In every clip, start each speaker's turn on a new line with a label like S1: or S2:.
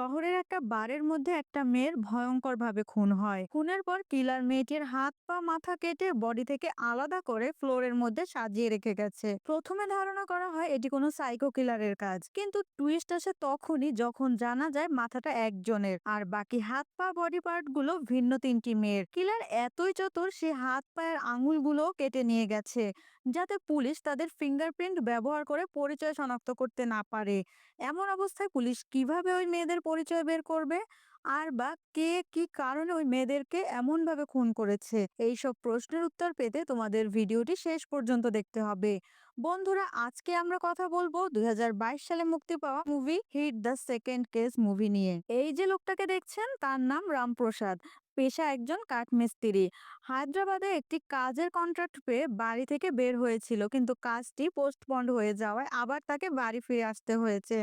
S1: শহরের একটা বারের মধ্যে একটা মেয়ের ভয়ঙ্করভাবে খুন হয়। খুনের পর কিলার মেয়েটির হাত পা মাথা কেটে বডি থেকে আলাদা করে ফ্লোরের মধ্যে সাজিয়ে রেখে গেছে। প্রথমে ধারণা করা হয় এটি কোনো সাইকো কিলারের কাজ, কিন্তু টুইস্ট আসে তখনই যখন জানা যায় মাথাটা একজনের আর বাকি হাত পা বডি পার্ট গুলো ভিন্ন তিনটি মেয়ের। কিলার এতই চতুর, সে হাত পায়ের আঙুলগুলো কেটে নিয়ে গেছে যাতে পুলিশ তাদের ফিঙ্গারপ্রিন্ট ব্যবহার করে পরিচয় শনাক্ত করতে না পারে। এমন অবস্থায় পুলিশ কিভাবে ওই মেয়েদের পরিচয় বের করবে? আর বা কে কি কারণে ওই মেয়েদেরকে এমন ভাবে খুন করেছে? এইসব প্রশ্নের উত্তর পেতে তোমাদের ভিডিওটি শেষ পর্যন্ত দেখতে হবে। বন্ধুরা, আজকে আমরা কথা বলবো 2022 সালে মুক্তি পাওয়া movie hit the second case movie নিয়ে। এই যে লোকটাকে দেখছেন তার নাম রামপ্রসাদ। পেশা একজন কাঠমিস্ত্রি। হায়দ্রাবাদে একটি কাজের কন্ট্রাক্ট পেয়ে বাড়ি থেকে বের হয়েছিল, কিন্তু কাজটি পোস্টপন্ড হয়ে যাওয়ায় আবার তাকে বাড়ি ফিরে আসতে হয়েছে।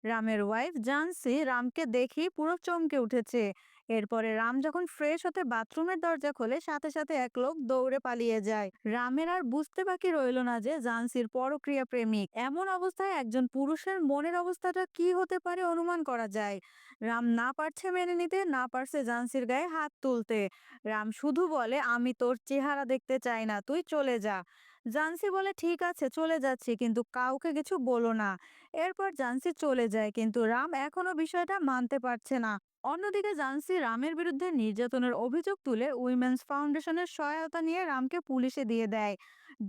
S1: রামের ওয়াইফ জানসি রামকে দেখেই পুরো চমকে উঠেছে। এরপরে রাম যখন ফ্রেশ হতে বাথরুমের দরজা খোলে, সাথে সাথে এক লোক দৌড়ে পালিয়ে যায়। রামের আর বুঝতে বাকি রইল না যে জানসির পরক্রিয়া প্রেমিক। এমন অবস্থায় একজন পুরুষের মনের অবস্থাটা কি হতে পারে অনুমান করা যায়। রাম না পারছে মেনে নিতে, না পারছে জানসির গায়ে হাত তুলতে। রাম শুধু বলে, আমি তোর চেহারা দেখতে চাই না, তুই চলে যা। জানসি বলে, ঠিক আছে চলে যাচ্ছি, কিন্তু কাউকে কিছু বলো না। এরপর জানসি চলে যায়, কিন্তু রাম এখনো বিষয়টা মানতে পারছে না। অন্যদিকে জানসি রামের বিরুদ্ধে নির্যাতনের অভিযোগ তুলে উইমেন্স ফাউন্ডেশনের সহায়তা নিয়ে রামকে পুলিশে দিয়ে দেয়।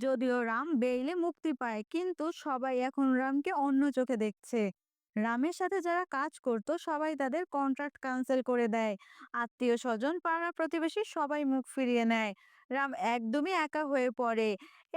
S1: যদিও রাম বেইলে মুক্তি পায়, কিন্তু সবাই এখন রামকে অন্য চোখে দেখছে। রামের সাথে যারা কাজ করত সবাই তাদের কন্ট্রাক্ট ক্যান্সেল করে দেয়। আত্মীয় স্বজন, পাড়া প্রতিবেশী সবাই মুখ ফিরিয়ে নেয়। রাম একদমই একা হয়ে পড়ে।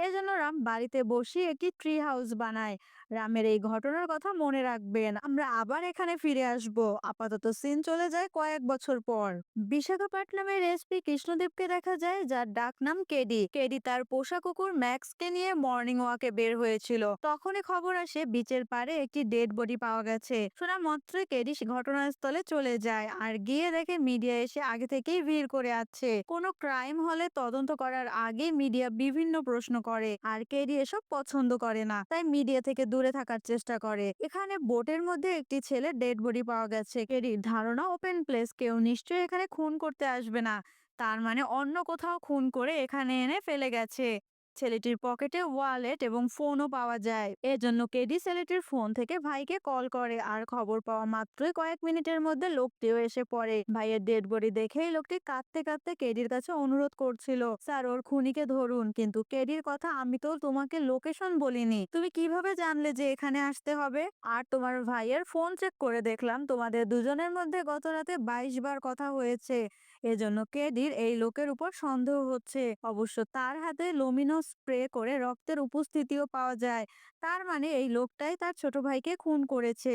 S1: এজন্য রাম বাড়িতে বসে একটি ট্রি হাউস বানায়। রামের এই ঘটনার কথা মনে রাখবেন। আমরা আবার এখানে ফিরে আসব। আপাতত সিন চলে যায় কয়েক বছর পর। বিশাখাপট্টনমের এসপি কৃষ্ণদেবকে দেখা যায়, যার ডাক নাম কেডি। কেডি তার পোষা কুকুর ম্যাক্সকে নিয়ে মর্নিং ওয়াকে বের হয়েছিল। তখনই খবর আসে বিচের পাড়ে একটি ডেড বডি পাওয়া গেছে। শোনা মাত্রই কেডি ঘটনাস্থলে চলে যায় আর গিয়ে দেখে মিডিয়া এসে আগে থেকেই ভিড় করে আছে। কোনো ক্রাইম হলে তদন্ত করার আগে মিডিয়া বিভিন্ন প্রশ্ন করে, আর কেডি এসব পছন্দ করে না, তাই মিডিয়া থেকে দূরে থাকার চেষ্টা করে। এখানে বোটের মধ্যে একটি ছেলে ডেড বডি পাওয়া গেছে। কেডির ধারণা ওপেন প্লেস, কেউ নিশ্চয়ই এখানে খুন করতে আসবে না। তার মানে অন্য কোথাও খুন করে এখানে এনে ফেলে গেছে। ছেলেটির পকেটে ওয়ালেট এবং ফোনও পাওয়া যায়। এজন্য কেডি ছেলেটির ফোন থেকে ভাইকে কল করে, আর খবর পাওয়া মাত্রই কয়েক মিনিটের মধ্যে লোকটিও এসে পড়ে। ভাইয়ের ডেড বডি দেখেই লোকটি কাঁদতে কাঁদতে কেডির কাছে অনুরোধ করছিল, স্যার ওর খুনিকে ধরুন। কিন্তু কেডির কথা, আমি তো তোমাকে লোকেশন বলিনি, তুমি কিভাবে জানলে যে এখানে আসতে হবে? আর তোমার ভাইয়ের ফোন চেক করে দেখলাম তোমাদের দুজনের মধ্যে গত রাতে 22 বার কথা হয়েছে। এজন্য কেডির এই লোকের উপর সন্দেহ হচ্ছে। অবশ্য তার হাতে লোমিনো স্প্রে করে রক্তের উপস্থিতিও পাওয়া যায়। তার মানে এই লোকটাই তার ছোট ভাইকে খুন করেছে।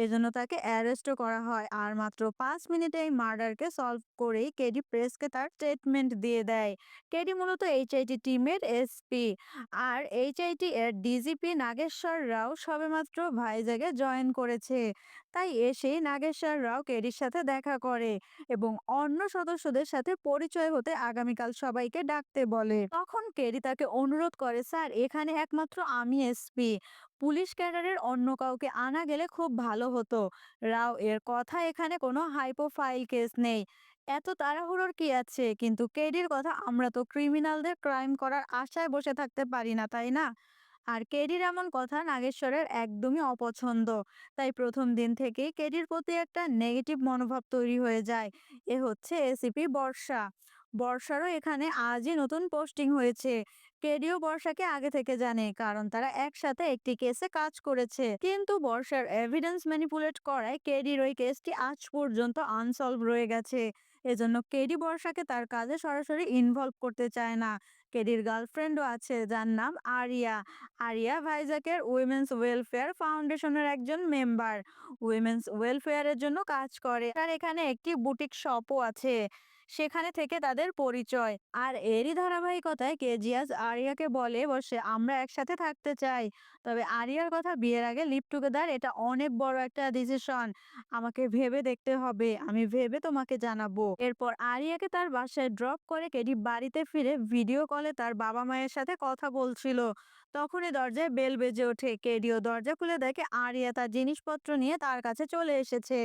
S1: এজন্য তাকে অ্যারেস্টও করা হয়। আর মাত্র 5 মিনিটে এই মার্ডারকে সলভ করেই কেডি প্রেসকে তার স্টেটমেন্ট দিয়ে দেয়। কেডি মূলত এইচআইটি টিমের এসপি, আর এইচআইটি এর ডিজিপি নাগেশ্বর রাও সবেমাত্র ভাইজাগে জয়েন করেছে। তাই এসেই নাগেশ্বর রাও কেডির সাথে দেখা করে এবং অন্য সদস্যদের সাথে পরিচয় হতে আগামীকাল সবাইকে ডাকতে বলে। তখন কেডি তাকে অনুরোধ করে, স্যার এখানে একমাত্র আমি এসপি, পুলিশ ক্যাডারের অন্য কাউকে আনা গেলে খুব ভালো হতো। রাও এর কথা, এখানে কোনো হাই প্রোফাইল কেস নেই, এত তাড়াহুড়োর কি আছে? কিন্তু কেডির কথা, আমরা তো ক্রিমিনালদের ক্রাইম করার আশায় বসে থাকতে পারি না, তাই না? আর কেডির এমন কথা নাগেশ্বরের একদমই অপছন্দ। তাই প্রথম দিন থেকেই কেডির প্রতি একটা নেগেটিভ মনোভাব তৈরি হয়ে যায়। এ হচ্ছে এসিপি বর্ষা। বর্ষারও এখানে আজই নতুন পোস্টিং হয়েছে। কেডিও বর্ষাকে আগে থেকে জানে, কারণ তারা একসাথে একটি কেসে কাজ করেছে। কিন্তু বর্ষার এভিডেন্স ম্যানিপুলেট করায় কেডির ওই কেসটি আজ পর্যন্ত আনসলভ রয়ে গেছে। এজন্য কেডি বর্ষাকে তার কাজে সরাসরি ইনভলভ করতে চায় না। কেডির গার্লফ্রেন্ডও আছে, যার নাম আরিয়া। আরিয়া ভাইজাকের উইমেন্স ওয়েলফেয়ার ফাউন্ডেশনের একজন মেম্বার। উইমেন্স ওয়েলফেয়ারের জন্য কাজ করে, আর এখানে একটি বুটিক শপও আছে। সেখানে থেকে তাদের পরিচয়। আর এরই ধারাবাহিকতায় কেজিয়াস আরিয়াকে বলে বসে, আমরা একসাথে থাকতে চাই, তবে আরিয়ার কথা, বিয়ের আগে লিভ টুগেদার এটা অনেক বড় একটা ডিসিশন, আমাকে ভেবে দেখতে হবে, আমি ভেবে তোমাকে জানাবো। এরপর আরিয়াকে তার বাসায় ড্রপ করে কেডি বাড়িতে ফিরে ভিডিও কলে তার বাবা মায়ের সাথে কথা বলছিল। তখনই দরজায় বেল বেজে ওঠে। কেডিও দরজা খুলে দেখে আরিয়া তার জিনিসপত্র নিয়ে তার কাছে চলে এসেছে।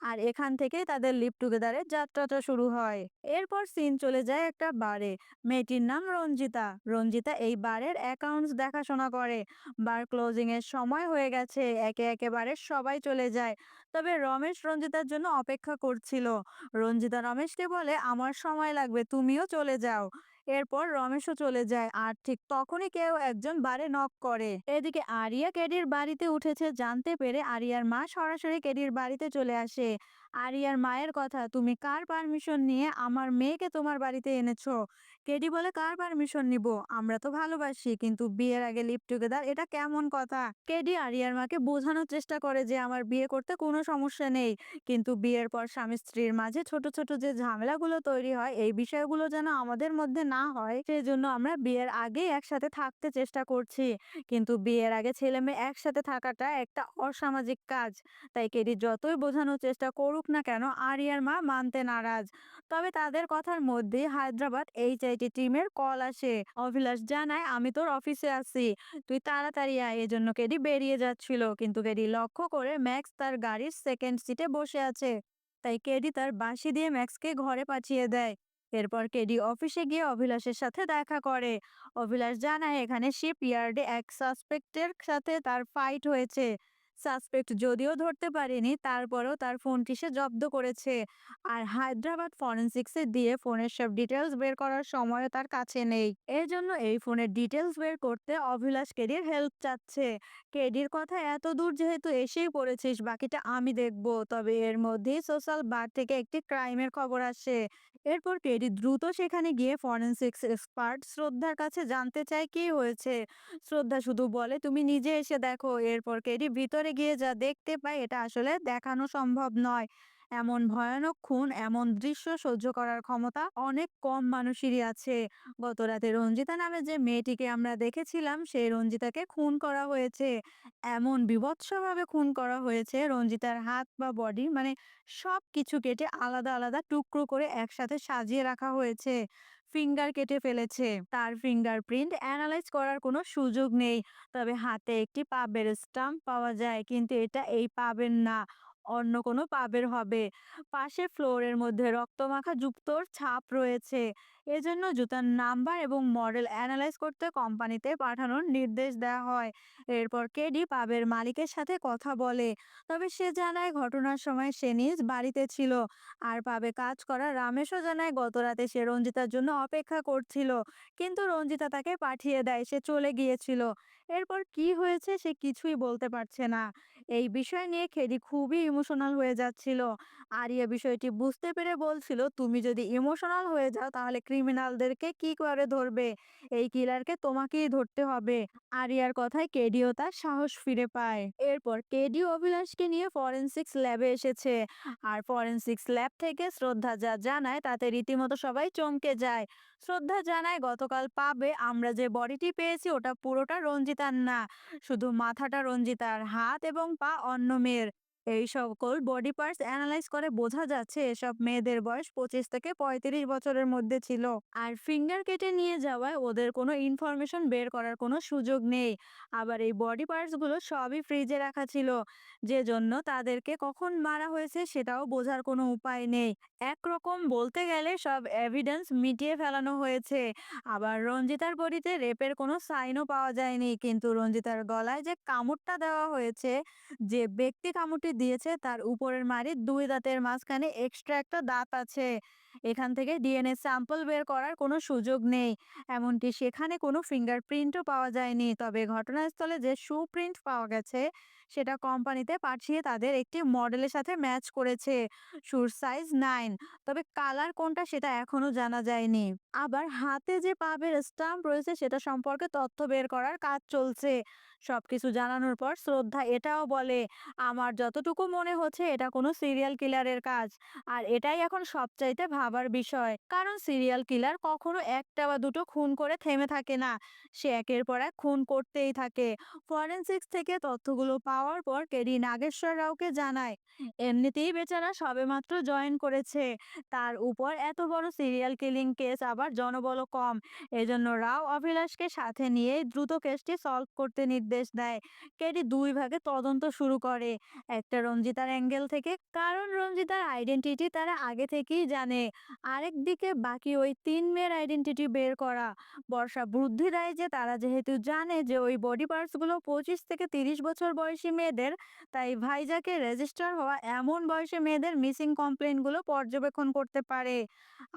S1: আর এখান থেকেই তাদের লিভ টুগেদারের যাত্রাটা শুরু হয়। এরপর সিন চলে যায় একটা বারে। মেয়েটির নাম রঞ্জিতা। রঞ্জিতা এই বারের অ্যাকাউন্টস দেখাশোনা করে। বার ক্লোজিং এর সময় হয়ে গেছে, একে একে বারের সবাই চলে যায়। তবে রমেশ রঞ্জিতার জন্য অপেক্ষা করছিল। রঞ্জিতা রমেশকে বলে, আমার সময় লাগবে, তুমিও চলে যাও। এরপর রমেশও চলে যায়, আর ঠিক তখনই কেউ একজন বারে নক করে। এদিকে আরিয়া কেডির বাড়িতে উঠেছে জানতে পেরে আরিয়ার মা সরাসরি কেডির বাড়িতে চলে আসে। আরিয়ার মায়ের কথা, তুমি কার পারমিশন নিয়ে আমার মেয়েকে তোমার বাড়িতে এনেছো? কেডি বলে, কার পারমিশন নিব? আমরা তো ভালোবাসি, কিন্তু বিয়ের আগে লিভ টুগেদার এটা কেমন কথা? কেডি আরিয়ার মাকে বোঝানোর চেষ্টা করে যে আমার বিয়ে করতে কোনো সমস্যা নেই, কিন্তু বিয়ের পর স্বামী স্ত্রীর মাঝে ছোট ছোট যে ঝামেলাগুলো তৈরি হয় এই বিষয়গুলো যেন আমাদের মধ্যে না হয়, সেজন্য আমরা বিয়ের আগে একসাথে থাকতে চেষ্টা করছি। কিন্তু বিয়ের আগে ছেলে মেয়ে একসাথে থাকাটা একটা অসামাজিক কাজ। তাই কেডি যতই বোঝানোর চেষ্টা করুক না কেন, আরিয়ার মা মানতে নারাজ। তবে তাদের কথার মধ্যে হায়দ্রাবাদ এইচআইটি টিমের কল আসে। অভিলাষ জানায়, আমি তোর অফিসে আছি, তুই তাড়াতাড়ি আয়। এজন্য কেডি বেরিয়ে যাচ্ছিল, কিন্তু কেডি লক্ষ্য করে ম্যাক্স তার গাড়ির সেকেন্ড সিটে বসে আছে। তাই কেডি তার বাঁশি দিয়ে ম্যাক্সকে ঘরে পাঠিয়ে দেয়। এরপর কেডি অফিসে গিয়ে অভিলাষের সাথে দেখা করে। অভিলাষ জানায়, এখানে শিপ ইয়ার্ডে এক সাসপেক্টের সাথে তার ফাইট হয়েছে। সাসপেক্ট যদিও ধরতে পারেনি, তারপরেও তার ফোনটি সে জব্দ করেছে। আর হায়দ্রাবাদ ফরেনসিক্সে দিয়ে ফোনের সব ডিটেলস বের করার সময়ও তার কাছে নেই। এর জন্য এই ফোনের ডিটেলস বের করতে অভিলাষ কেডির হেল্প চাচ্ছে। কেডির কথা, এত দূর যেহেতু এসেই পড়েছিস, বাকিটা আমি দেখব। তবে এর মধ্যেই সোশ্যাল বার থেকে একটি ক্রাইমের খবর আসে। এরপর টেডি দ্রুত সেখানে গিয়ে ফরেনসিক্স এক্সপার্ট শ্রদ্ধার কাছে জানতে চায় কি হয়েছে। শ্রদ্ধা শুধু বলে, তুমি নিজে এসে দেখো। এরপর টেডি ভিতরে গিয়ে যা দেখতে পায় এটা আসলে দেখানো সম্ভব নয়। এমন ভয়ানক খুন, এমন দৃশ্য সহ্য করার ক্ষমতা অনেক কম মানুষেরই আছে। গত রাতে রঞ্জিতা নামে যে মেয়েটিকে আমরা দেখেছিলাম, সেই রঞ্জিতাকে খুন করা হয়েছে। এমন বীভৎসভাবে খুন করা হয়েছে, রঞ্জিতার হাত বা বডি মানে সবকিছু কেটে আলাদা আলাদা টুকরো করে একসাথে সাজিয়ে রাখা হয়েছে। ফিঙ্গার কেটে ফেলেছে, তার ফিঙ্গারপ্রিন্ট অ্যানালাইজ করার কোনো সুযোগ নেই। তবে হাতে একটি পাবের স্টাম্প পাওয়া যায়, কিন্তু এটা এই পাবের না, অন্য কোনো পাবের হবে। পাশে ফ্লোরের মধ্যে রক্তমাখা জুতোর ছাপ রয়েছে। এজন্য জুতার নাম্বার এবং মডেল অ্যানালাইজ করতে কোম্পানিতে পাঠানোর নির্দেশ দেওয়া হয়। এরপর কেডি পাবের মালিকের সাথে কথা বলে। তবে সে জানায় ঘটনার সময় সে নিজ বাড়িতে ছিল। আর পাবে কাজ করা রামেশও জানায় গতরাতে সে রঞ্জিতার জন্য অপেক্ষা করছিল, কিন্তু রঞ্জিতা তাকে পাঠিয়ে দেয়, সে চলে গিয়েছিল। এরপর কি হয়েছে সে কিছুই বলতে পারছে না। এই বিষয় নিয়ে খেদি খুবই ইমোশনাল হয়ে যাচ্ছিল। আরিয়া বিষয়টি বুঝতে পেরে বলছিল, তুমি যদি ইমোশনাল হয়ে যাও তাহলে ক্রিমিনালদেরকে কি করে ধরবে? এই কিলারকে তোমাকেই ধরতে হবে। আরিয়ার কথায় কেডিও তার সাহস ফিরে পায়। এরপর কেডিও অভিলাষকে নিয়ে ফরেনসিক্স ল্যাবে এসেছে। আর ফরেনসিক্স ল্যাব থেকে শ্রদ্ধা যা জানায় তাতে রীতিমতো সবাই চমকে যায়। শ্রদ্ধা জানায়, গতকাল পাবে আমরা যে বডিটি পেয়েছি ওটা পুরোটা রঞ্জিতার না, শুধু মাথাটা রঞ্জিতার, হাত এবং পা অন্য মেয়ের। এই সকল বডি পার্টস অ্যানালাইজ করে বোঝা যাচ্ছে এসব মেয়েদের বয়স 25 থেকে 35 বছরের মধ্যে ছিল। আর ফিঙ্গার কেটে নিয়ে যাওয়ায় ওদের কোনো ইনফরমেশন বের করার কোনো সুযোগ নেই। আবার এই বডি পার্টস গুলো সবই ফ্রিজে রাখা ছিল, যে জন্য তাদেরকে কখন মারা হয়েছে সেটাও বোঝার কোনো উপায় নেই। একরকম বলতে গেলে সব এভিডেন্স মিটিয়ে ফেলানো হয়েছে। আবার রঞ্জিতার বডিতে রেপের কোনো সাইনও পাওয়া যায়নি, কিন্তু রঞ্জিতার গলায় যে কামড়টা দেওয়া হয়েছে, যে ব্যক্তি কামড়টি দিয়েছে তার উপরের মাড়ির দুই দাঁতের মাঝখানে এক্সট্রা একটা দাঁত আছে। এখান থেকে ডিএনএ স্যাম্পল বের করার কোনো সুযোগ নেই। এমনকি সেখানে কোনো ফিঙ্গারপ্রিন্টও পাওয়া যায়নি। তবে ঘটনাস্থলে যে শু প্রিন্ট পাওয়া গেছে সেটা কোম্পানিতে পাঠিয়ে তাদের একটি মডেলের সাথে ম্যাচ করেছে। শুর সাইজ 9, তবে কালার কোনটা সেটা এখনো জানা যায়নি। আবার হাতে যে পাবের স্টাম্প রয়েছে সেটা সম্পর্কে তথ্য বের করার কাজ চলছে। সবকিছু জানানোর পর শ্রদ্ধা এটাও বলে, আমার যতটুকু মনে হচ্ছে এটা কোনো সিরিয়াল কিলারের কাজ। আর এটাই এখন সবচাইতে ভাবার বিষয়, কারণ সিরিয়াল কিলার কখনো একটা বা দুটো খুন করে থেমে থাকে না, সে একের পর এক খুন করতেই থাকে। ফরেনসিক্স থেকে তথ্যগুলো পাওয়ার পর কেডি নাগেশ্বর রাওকে জানায়, এমনিতেই বেচারা সবেমাত্র জয়েন করেছে, তার উপর এত বড় সিরিয়াল কিলিং কেস, আবার জনবলও কম। এজন্য রাও অভিলাষকে সাথে নিয়ে দ্রুত কেসটি সলভ করতে নির্দেশ দেয়। কেডি দুই ভাগে তদন্ত শুরু করে। এক একটা রঞ্জিতার অ্যাঙ্গেল থেকে, কারণ রঞ্জিতার আইডেন্টিটি তারা আগে থেকেই জানে। আরেকদিকে বাকি ওই ৩ মেয়ের আইডেন্টিটি বের করা। বর্ষা বুদ্ধি দেয় যে তারা যেহেতু জানে যে ওই বডি পার্টস গুলো ২৫ থেকে ৩০ বছর বয়সী মেয়েদের, তাই ভাইজাকে রেজিস্টার হওয়া এমন বয়সী মেয়েদের মিসিং কমপ্লেইন গুলো পর্যবেক্ষণ করতে পারে।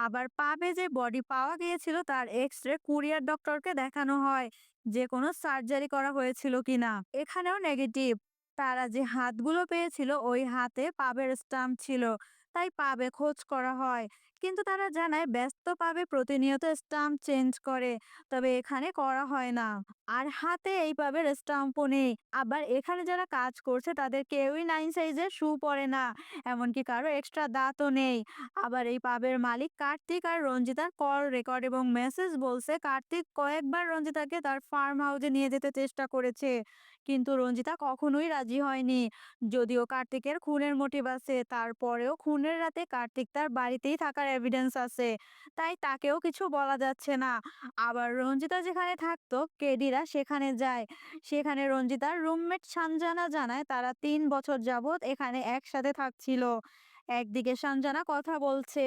S1: আবার পাবে যে বডি পাওয়া গিয়েছিল তার এক্স-রে কুরিয়ার ডক্টরকে দেখানো হয় যে কোনো সার্জারি করা হয়েছিল কিনা। এখানেও নেগেটিভ। তারা যে হাতগুলো পেয়েছিল ওই হাতে পাবের স্টাম্প ছিল, তাই পাবে খোঁজ করা হয়। কিন্তু তারা জানায় ব্যস্ত পাবে প্রতিনিয়ত স্টাম্প চেঞ্জ করে, তবে এখানে করা হয় না। আর হাতে এই পাবের স্টাম্পও নেই। আবার এখানে যারা কাজ করছে তাদের কেউই 9 সাইজের শু পরে না, এমনকি কারো এক্সট্রা দাঁতও নেই। আবার এই পাবের মালিক কার্তিক আর রঞ্জিতার কল রেকর্ড এবং মেসেজ বলছে কার্তিক কয়েকবার রঞ্জিতাকে তার ফার্ম হাউসে নিয়ে যেতে চেষ্টা করেছে, কিন্তু রঞ্জিতা কখনোই রাজি হয়নি। যদিও কার্তিকের খুনের মোটিভ আছে, তারপরেও খুনের রাতে কার্তিক তার বাড়িতেই থাকার এভিডেন্স আছে, তাই তাকেও কিছু বলা যাচ্ছে না। আবার রঞ্জিতা যেখানে থাকতো কেডিরা সেখানে যায়। সেখানে রঞ্জিতার রুমমেট সানজানা জানায় তারা ৩ বছর যাবৎ এখানে একসাথে থাকছিল। একদিকে সানজানা কথা বলছে,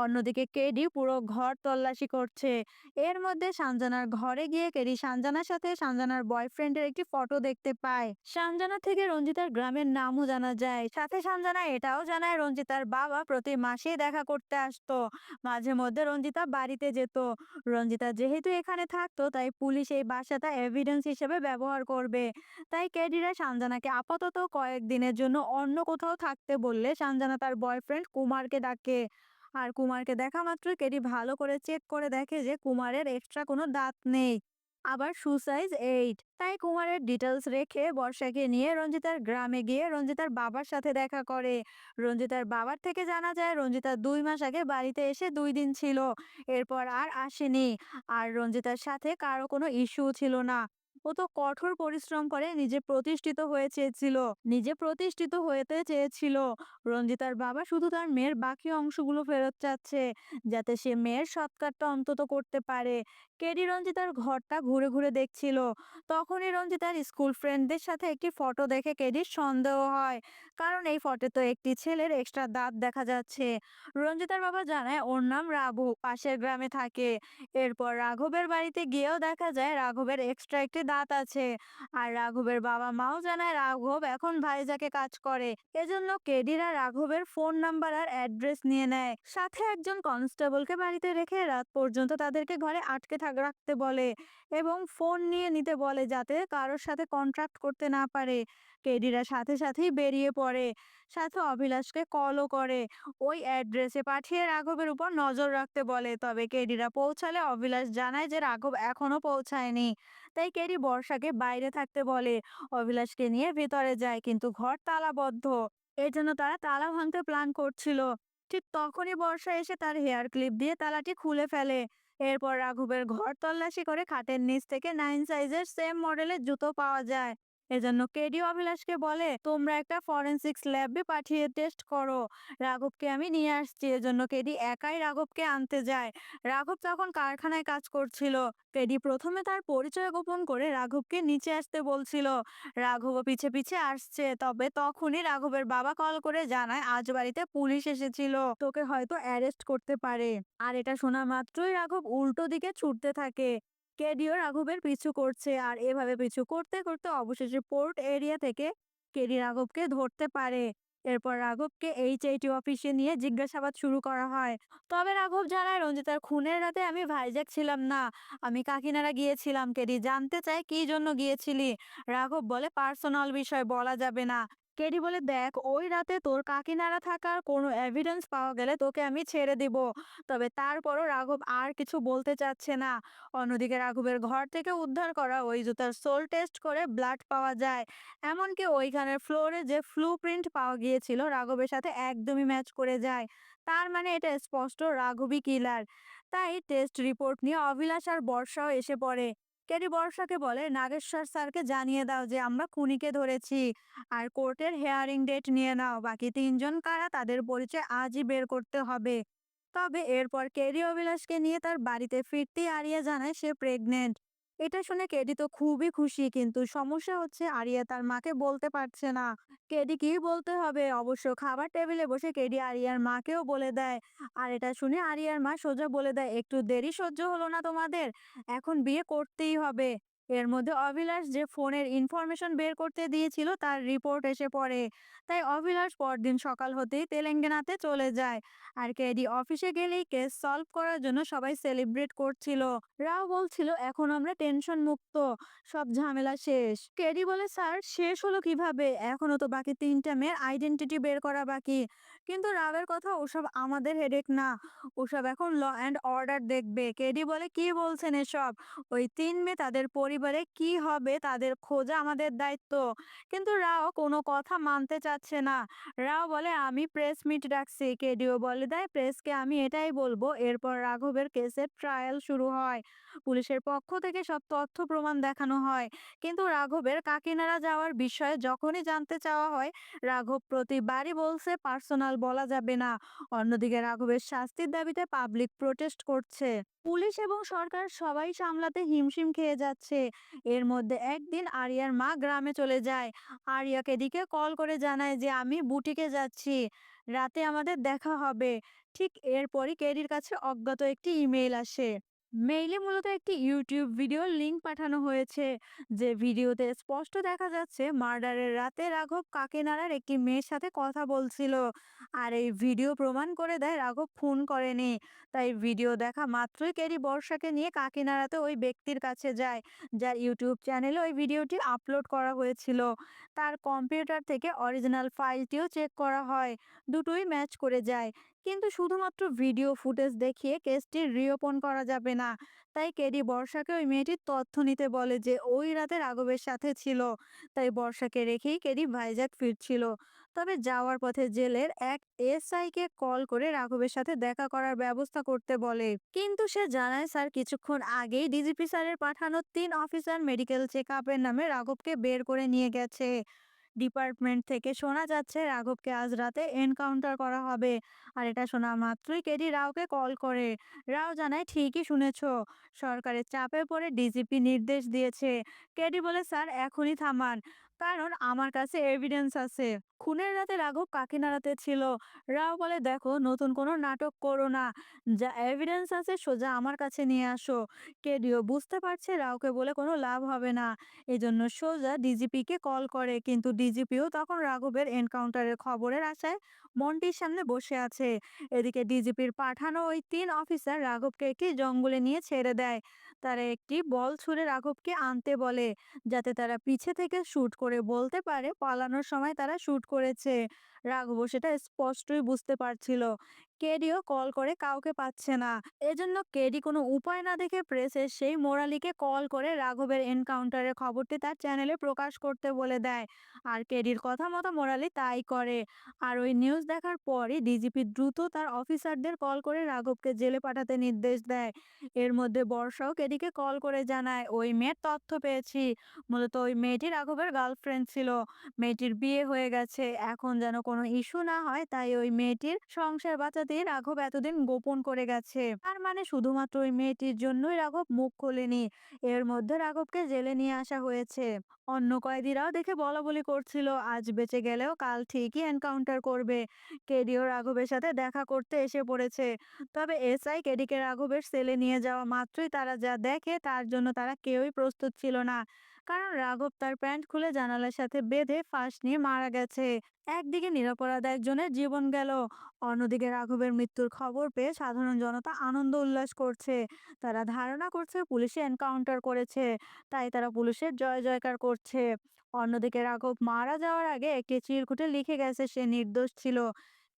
S1: অন্যদিকে কেডি পুরো ঘর তল্লাশি করছে। এর মধ্যে সানজানার ঘরে গিয়ে কেডি সানজানার সাথে সানজানার বয়ফ্রেন্ডের একটি ফটো দেখতে পায়। সানজানা থেকে রঞ্জিতার গ্রামের নামও জানা যায়। সাথে সানজানা এটাও জানায় রঞ্জিতার বাবা প্রতি মাসেই দেখা করতে আসতো, মাঝে মধ্যে রঞ্জিতা বাড়িতে যেত। রঞ্জিতা যেহেতু এখানে থাকতো তাই পুলিশ এই বাসাটা এভিডেন্স হিসেবে ব্যবহার করবে। তাই কেডিরা সানজানাকে আপাতত কয়েকদিনের জন্য অন্য কোথাও থাকতে বললে সানজানা তার বয়ফ্রেন্ড কুমারকে ডাকে। আর কুমারকে দেখা মাত্রই কেডি ভালো করে চেক করে দেখে যে কুমারের এক্সট্রা কোনো দাঁত নেই, আবার শু সাইজ 8। তাই কুমারের ডিটেলস রেখে বর্ষাকে নিয়ে রঞ্জিতার গ্রামে গিয়ে রঞ্জিতার বাবার সাথে দেখা করে। রঞ্জিতার বাবার থেকে জানা যায় রঞ্জিতা ২ মাস আগে বাড়িতে এসে ২ দিন ছিল, এরপর আর আসেনি। আর রঞ্জিতার সাথে কারো কোনো ইস্যু ছিল না। ও তো কঠোর পরিশ্রম করে নিজে প্রতিষ্ঠিত হতে চেয়েছিল। রঞ্জিতার বাবা শুধু তার মেয়ের বাকি অংশগুলো ফেরত চাচ্ছে, যাতে সে মেয়ের সৎকারটা অন্তত করতে পারে। কেডি রঞ্জিতার ঘরটা ঘুরে ঘুরে দেখছিল। তখনই রঞ্জিতার স্কুল ফ্রেন্ডদের সাথে একটি ফটো দেখে কেডির সন্দেহ হয়, কারণ এই ফটো তো একটি ছেলের এক্সট্রা দাঁত দেখা যাচ্ছে। রঞ্জিতার বাবা জানায় ওর নাম রাঘু, পাশের গ্রামে থাকে। এরপর রাঘবের বাড়িতে গিয়েও দেখা যায় রাঘবের এক্সট্রা একটি দাঁত আছে। আর রাঘবের বাবা মাও জানায় রাঘব এখন ভাইজাকে কাজ করে, এজন্য কেডিরা রাঘবের ফোন নাম্বার আর অ্যাড্রেস নিয়ে নেয়। সাথে একজন কনস্টেবলকে বাড়িতে রেখে রাত পর্যন্ত তাদেরকে ঘরে আটকে রাখতে বলে এবং ফোন নিয়ে নিতে বলে যাতে কারোর সাথে কন্ট্রাক্ট করতে না পারে। কেডিরা সাথে সাথেই বেরিয়ে পড়ে, সাথে অভিলাষকে কলও করে। ওই অ্যাড্রেসে পাঠিয়ে রাঘবের উপর নজর রাখতে বলে, তবে কেডিরা পৌঁছালে অভিলাষ জানায় যে রাঘব এখনো পৌঁছায়নি। তাই কেডি বর্ষাকে বাইরে থাকতে বলে। অভিলাষকে নিয়ে ভেতরে যায়, কিন্তু ঘর তালাবদ্ধ। এর জন্য তারা তালা ভাঙতে প্ল্যান করছিল। ঠিক তখনই বর্ষা এসে তার হেয়ার ক্লিপ দিয়ে তালাটি খুলে ফেলে। এরপর রাঘবের ঘর তল্লাশি করে খাটের নিচ থেকে 9 সাইজের সেম মডেলের জুতো পাওয়া যায়। এজন্য কেডি অভিলাষকে বলে তোমরা একটা ফরেনসিক্স ল্যাবে পাঠিয়ে টেস্ট করো। রাঘবকে আমি নিয়ে আসছি। এজন্য কেডি একাই রাঘবকে আনতে যায়। রাঘব তখন কারখানায় কাজ করছিল। কেডি প্রথমে তার পরিচয় গোপন করে রাঘবকে নিচে আসতে বলছিল। রাঘবও পিছে পিছে আসছে, তবে তখনই রাঘবের বাবা কল করে জানায় আজ বাড়িতে পুলিশ এসেছিল, তোকে হয়তো অ্যারেস্ট করতে পারে। আর এটা শোনা মাত্রই রাঘব উল্টো দিকে ছুটতে থাকে। কেডিও রাঘবের পিছু করছে, আর এভাবে পিছু করতে করতে অবশেষে পোর্ট এরিয়া থেকে কেডি রাঘবকে ধরতে পারে। এরপর রাঘবকে এইচআইটি অফিসে নিয়ে জিজ্ঞাসাবাদ শুরু করা হয়। তবে রাঘব জানায় রঞ্জিতার খুনের রাতে আমি ভাইজ্যাক ছিলাম না, আমি কাকিনাড়া গিয়েছিলাম। কেডি জানতে চায় কি জন্য গিয়েছিলি। রাঘব বলে পার্সোনাল বিষয় বলা যাবে না। কেডি বলে দেখ ওই রাতে তোর কাকিনাড়া থাকার কোনো এভিডেন্স পাওয়া গেলে তোকে আমি ছেড়ে দিব। তবে তারপরও রাঘব আর কিছু বলতে চাচ্ছে না। অন্যদিকে রাঘবের ঘর থেকে উদ্ধার করা ওই জুতার সোল টেস্ট করে ব্লাড পাওয়া যায়। এমনকি ওইখানের ফ্লোরে যে ফ্লু প্রিন্ট পাওয়া গিয়েছিল রাঘবের সাথে একদমই ম্যাচ করে যায়। তার মানে এটা স্পষ্ট রাঘবই কিলার। তাই টেস্ট রিপোর্ট নিয়ে অভিলাষ আর বর্ষাও এসে পড়ে। কেডি বর্ষাকে বলে নাগেশ্বর স্যারকে জানিয়ে দাও যে আমরা খুনিকে ধরেছি, আর কোর্টের হেয়ারিং ডেট নিয়ে নাও। বাকি 3জন কারা তাদের পরিচয় আজই বের করতে হবে। তবে এরপর কেডি অভিলাষকে নিয়ে তার বাড়িতে ফিরতেই আরিয়া জানায় সে প্রেগনেন্ট। এটা শুনে কেডি তো খুবই খুশি, কিন্তু সমস্যা হচ্ছে আরিয়া তার মাকে বলতে পারছে না। কেডি কি বলতে হবে? অবশ্য খাবার টেবিলে বসে কেডি আরিয়ার মাকেও বলে দেয়। আর এটা শুনে আরিয়ার মা সোজা বলে দেয়, একটু দেরি সহ্য হলো না তোমাদের? এখন বিয়ে করতেই হবে। এর মধ্যে অভিলাষ যে ফোনের ইনফরমেশন বের করতে দিয়েছিল তার রিপোর্ট এসে পড়ে। তাই অভিলাষ পরদিন সকাল হতেই তেলেঙ্গানাতে চলে যায়। আর কেডি অফিসে গেলেই কেস সলভ করার জন্য সবাই সেলিব্রেট করছিল। রাও বলছিল এখন আমরা টেনশন মুক্ত, সব ঝামেলা শেষ। কেডি বলে, স্যার শেষ হলো কিভাবে? এখনো তো বাকি তিনটা মেয়ের আইডেন্টিটি বের করা বাকি। কিন্তু রাওয়ের কথা, ওসব আমাদের হেডেক না, ওসব এখন ল অ্যান্ড অর্ডার দেখবে। কেডি বলে, কি বলছেন এসব? ওই তিন মেয়ে তাদের পরিবারে কি হবে তাদের খোঁজা আমাদের দায়িত্ব। কিন্তু রাও কোনো কথা মানতে চাচ্ছে না। রাও বলে, আমি প্রেস মিট ডাকছি। কেডিও বলে দেয়, প্রেসকে আমি এটাই বলবো। এরপর রাঘবের কেসের ট্রায়াল শুরু হয়। পুলিশের পক্ষ থেকে সব তথ্য প্রমাণ দেখানো হয়, কিন্তু রাঘবের কাকিনাড়া যাওয়ার বিষয়ে যখনই জানতে চাওয়া হয়, রাঘব প্রতিবারই বলছে পার্সোনাল বলা যাবে না। অন্যদিকে রাঘবের শাস্তির দাবিতে পাবলিক প্রোটেস্ট করছে। পুলিশ এবং সরকার সবাই সামলাতে হিমশিম খেয়ে যাচ্ছে। এর মধ্যে একদিন আরিয়ার মা গ্রামে চলে যায়। আরিয়াকে দিকে কল করে জানায় যে আমি বুটিকে যাচ্ছি, রাতে আমাদের দেখা হবে। ঠিক এরপরই কেডির কাছে অজ্ঞাত একটি ইমেইল আসে। মেইলে মূলত একটি ইউটিউব ভিডিওর লিংক পাঠানো হয়েছে, যে ভিডিওতে স্পষ্ট দেখা যাচ্ছে মার্ডারের রাতে রাঘব কাকিনাড়ার একটি মেয়ের সাথে কথা বলছিল। আর এই ভিডিও প্রমাণ করে দেয় রাঘব খুন করেনি। তাই ভিডিও দেখা মাত্রই কেরি বর্ষাকে নিয়ে কাকিনাড়াতে ওই ব্যক্তির কাছে যায়, যার ইউটিউব চ্যানেলে ওই ভিডিওটি আপলোড করা হয়েছিল। তার কম্পিউটার থেকে অরিজিনাল ফাইলটিও চেক করা হয়, দুটোই ম্যাচ করে যায়। কিন্তু শুধুমাত্র ভিডিও ফুটেজ দেখিয়ে কেসটি রিওপেন করা যাবে না। তাই কেডি বর্ষাকে ওই মেয়েটির তথ্য নিতে বলে যে ওই রাতে রাঘবের সাথে ছিল। তাই বর্ষাকে রেখেই কেডি ভাইজ্যাক ফিরছিল। তবে যাওয়ার পথে জেলের এক এসআই কে কল করে রাঘবের সাথে দেখা করার ব্যবস্থা করতে বলে, কিন্তু সে জানায় স্যার কিছুক্ষণ আগেই ডিজিপি স্যারের পাঠানো 3 অফিসার মেডিকেল চেক আপের নামে রাঘবকে বের করে নিয়ে গেছে। ডিপার্টমেন্ট থেকে শোনা যাচ্ছে রাঘবকে আজ রাতে এনকাউন্টার করা হবে। আর এটা শোনা মাত্রই কেডি রাওকে কল করে। রাও জানায়, ঠিকই শুনেছো, সরকারের চাপে পড়ে ডিজিপি নির্দেশ দিয়েছে। কেডি বলে, স্যার এখনই থামান, কারণ আমার কাছে এভিডেন্স আছে। খুনের রাতে রাঘব কাকিনাড়াতে ছিল। রাও বলে, দেখো নতুন কোনো নাটক করো না, যা এভিডেন্স আছে সোজা আমার কাছে নিয়ে আসো। কেডিও বুঝতে পারছে রাওকে বলে কোনো লাভ হবে না, এজন্য সোজা ডিজিপিকে কল করে। কিন্তু ডিজিপিও তখন রাঘবের এনকাউন্টারের খবরের আশায় মন্টির সামনে বসে আছে। এদিকে ডিজিপির পাঠানো ওই 3 অফিসার রাঘবকে একটি জঙ্গলে নিয়ে ছেড়ে দেয়। তারা একটি বল ছুঁড়ে রাঘবকে আনতে বলে, যাতে তারা পিছে থেকে শুট করে বলতে পারে পালানোর সময় তারা শুট করেছে। রাঘব সেটা স্পষ্টই বুঝতে পারছিল। কেডিও কল করে কাউকে পাচ্ছে না। এজন্য কেডি কোনো উপায় না দেখে প্রেসের সেই মোরালিকে কল করে রাঘবের এনকাউন্টারের খবরটি তার চ্যানেলে প্রকাশ করতে বলে দেয়। আর কেডির কথা মতো মোরালি তাই করে। আর ওই নিউজ দেখার পরই ডিজিপি দ্রুত তার অফিসারদের কল করে রাঘবকে জেলে পাঠাতে নির্দেশ দেয়। এর মধ্যে বর্ষাও কেডিকে কল করে জানায়, ওই মেয়ের তথ্য পেয়েছি, মূলত ওই মেয়েটি রাঘবের গার্লফ্রেন্ড ছিল। মেয়েটির বিয়ে হয়ে গেছে, এখন যেন কোনো ইস্যু না হয় তাই ওই মেয়েটির সংসার বাঁচাতেই রাঘব এতদিন গোপন করে গেছে। তার মানে শুধুমাত্র ওই মেয়েটির জন্যই রাঘব মুখ খোলেনি। এর মধ্যে রাঘবকে জেলে নিয়ে আসা হয়েছে। অন্য কয়েদিরাও দেখে বলাবলি করছিল আজ বেঁচে গেলেও কাল ঠিকই এনকাউন্টার করবে। কেডিও রাঘবের সাথে দেখা করতে এসে পড়েছে। তবে এসআই কেডিকে রাঘবের সেলে নিয়ে যাওয়া মাত্রই তারা যা দেখে তার জন্য তারা কেউই প্রস্তুত ছিল না। কারণ রাঘব তার প্যান্ট খুলে জানালার সাথে বেঁধে ফাঁস নিয়ে মারা গেছে। একদিকে নিরপরাধ একজনের জীবন গেল, অন্যদিকে রাঘবের মৃত্যুর খবর পেয়ে সাধারণ জনতা আনন্দ উল্লাস করছে। তারা ধারণা করছে পুলিশে এনকাউন্টার করেছে, তাই তারা পুলিশের জয় জয়কার করছে। অন্যদিকে রাঘব মারা যাওয়ার আগে একটি চিরকুটে লিখে গেছে সে নির্দোষ ছিল।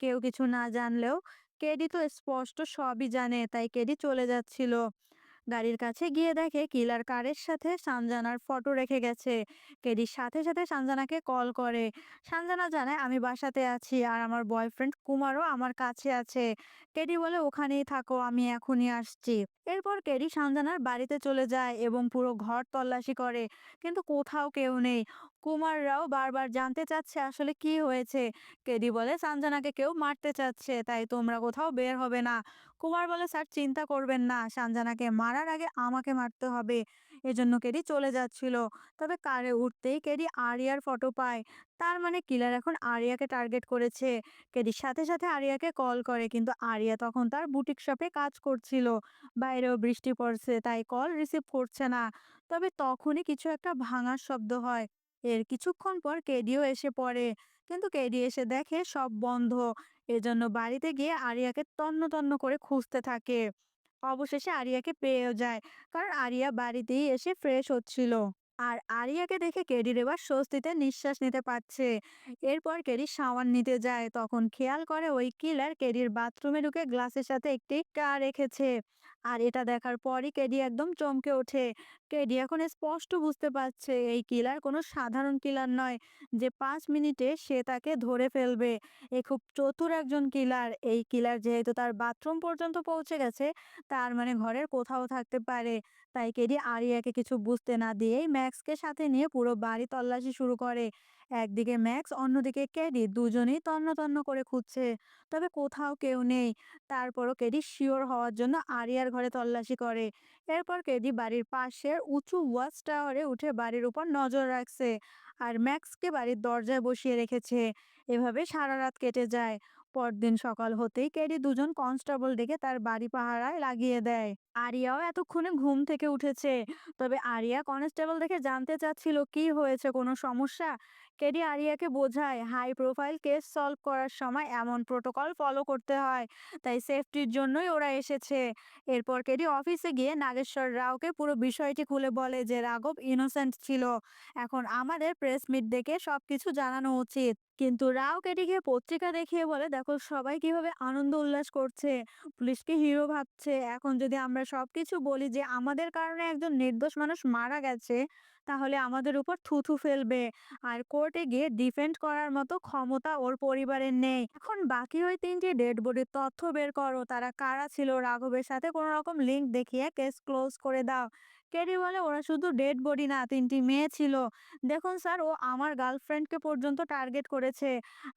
S1: কেউ কিছু না জানলেও কেডি তো স্পষ্ট সবই জানে, তাই কেডি চলে যাচ্ছিল। গাড়ির কাছে গিয়ে দেখে কিলার কারের সাথে সানজানার ফটো রেখে গেছে। কেডির সাথে সাথে সানজানাকে কল করে। সানজানা জানায়, আমি বাসাতে আছি আর আমার বয়ফ্রেন্ড কুমারও আমার কাছে আছে। কেডি বলে, ওখানেই থাকো, আমি এখনই আসছি। এরপর কেডি সানজানার বাড়িতে চলে যায় এবং পুরো ঘর তল্লাশি করে, কিন্তু কোথাও কেউ নেই। কুমাররাও বারবার জানতে চাচ্ছে আসলে কি হয়েছে। কেডি বলে সানজানাকে কেউ মারতে চাচ্ছে, তাই তোমরা কোথাও বের হবে না। কুমার বলে স্যার চিন্তা করবেন না, সানজানাকে মারার আগে আমাকে মারতে হবে। এজন্য কেডি চলে যাচ্ছিল। তবে কারে উঠতেই কেডি আরিয়ার ফটো পায়। তার মানে কিলার এখন আরিয়াকে টার্গেট করেছে। কেডির সাথে সাথে আরিয়াকে কল করে, কিন্তু আরিয়া তখন তার বুটিক শপে কাজ করছিল। বাইরেও বৃষ্টি পড়ছে, তাই কল রিসিভ করছে না। তবে তখনই কিছু একটা ভাঙার শব্দ হয়। এর কিছুক্ষণ পর কেডিও এসে পড়ে, কিন্তু কেডি এসে দেখে সব বন্ধ। এজন্য বাড়িতে গিয়ে আরিয়াকে তন্ন তন্ন করে খুঁজতে থাকে। অবশেষে আরিয়াকে পেয়েও যায়, কারণ আরিয়া বাড়িতেই এসে ফ্রেশ হচ্ছিল। আর আরিয়াকে দেখে কেডির এবার স্বস্তিতে নিঃশ্বাস নিতে পারছে। এরপর কেডি শাওয়ার নিতে যায়, তখন খেয়াল করে ওই কিলার কেডির বাথরুমে ঢুকে গ্লাসের সাথে একটি টা রেখেছে। আর এটা দেখার পরই কেডি একদম চমকে ওঠে। কেডি এখন স্পষ্ট বুঝতে পারছে এই কিলার কোনো সাধারণ কিলার নয়, যে 5 মিনিটে সে তাকে ধরে ফেলবে। এ খুব চতুর একজন কিলার। এই কিলার যেহেতু তার বাথরুম পর্যন্ত পৌঁছে গেছে, তার মানে ঘরের কোথাও থাকতে পারে। তাই কেডি আরিয়াকে কিছু বুঝতে না দিয়েই ম্যাক্সকে সাথে নিয়ে পুরো বাড়ি তল্লাশি শুরু করে। একদিকে ম্যাক্স, অন্যদিকে কেডি, দুজনেই তন্ন তন্ন করে খুঁজছে। তবে কোথাও কেউ নেই। তারপরও কেডি শিওর হওয়ার জন্য আরিয়ার ঘরে তল্লাশি করে। এরপর কেডি বাড়ির পাশের উঁচু ওয়াচ টাওয়ারে উঠে বাড়ির উপর নজর রাখছে, আর ম্যাক্সকে বাড়ির দরজায় বসিয়ে রেখেছে। এভাবে সারা রাত কেটে যায়। পরদিন সকাল হতেই কেডি দুজন কনস্টেবল ডেকে তার বাড়ি পাহারায় লাগিয়ে দেয়। আরিয়াও এতক্ষণে ঘুম থেকে উঠেছে। তবে আরিয়া কনস্টেবল দেখে জানতে চাচ্ছিল কি হয়েছে, কোনো সমস্যা। কেডি আরিয়াকে বোঝায় হাই প্রোফাইল কেস সলভ করার সময় এমন প্রোটোকল ফলো করতে হয়, তাই সেফটির জন্যই ওরা এসেছে। এরপর কেডি অফিসে গিয়ে নাগেশ্বর রাওকে পুরো বিষয়টি খুলে বলে যে রাঘব ইনোসেন্ট ছিল। এখন আমাদের প্রেস মিট ডেকে সবকিছু জানানো উচিত। কিন্তু রাও কেডিকে পত্রিকা দেখিয়ে বলে দেখো সবাই কিভাবে আনন্দ উল্লাস করছে, পুলিশকে হিরো ভাবছে। এখন যদি আমরা সবকিছু বলি যে আমাদের কারণে একজন নির্দোষ মানুষ মারা গেছে, তাহলে আমাদের উপর থুথু ফেলবে। আর কোর্টে গিয়ে ডিফেন্ড করার মতো ক্ষমতা ওর পরিবারের নেই। এখন বাকি ওই 3টি ডেড বডির তথ্য বের করো, তারা কারা ছিল, রাঘবের সাথে কোনো রকম লিঙ্ক দেখিয়ে কেস ক্লোজ করে দাও। কেডি বলে ওরা শুধু ডেড বডি না, 3টি মেয়ে ছিল। দেখুন স্যার, ও আমার গার্লফ্রেন্ডকে পর্যন্ত টার্গেট করেছে,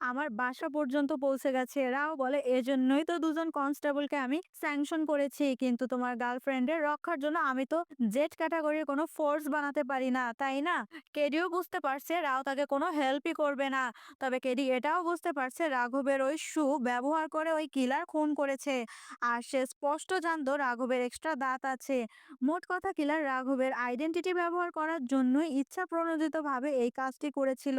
S1: আমার বাসা পর্যন্ত পৌঁছে গেছে। রাও বলে এজন্যই তো দুজন কনস্টেবলকে আমি স্যাংশন করেছি, কিন্তু তোমার গার্লফ্রেন্ডের রক্ষার জন্য আমি তো জেড ক্যাটাগরির কোনো ফোর্স বানাতে পারি না, তাই না? কেডিও বুঝতে পারছে রাও তাকে কোনো হেল্পই করবে না। তবে কেডি এটাও বুঝতে পারছে রাঘবের ওই শু ব্যবহার করে ওই কিলার খুন করেছে। আর সে স্পষ্ট জানতো রাঘবের এক্সট্রা দাঁত আছে। মোট কথা কিলার রাঘবের আইডেন্টিটি ব্যবহার করার জন্যই ইচ্ছা প্রণোদিতভাবে এই কাজটি করেছিল।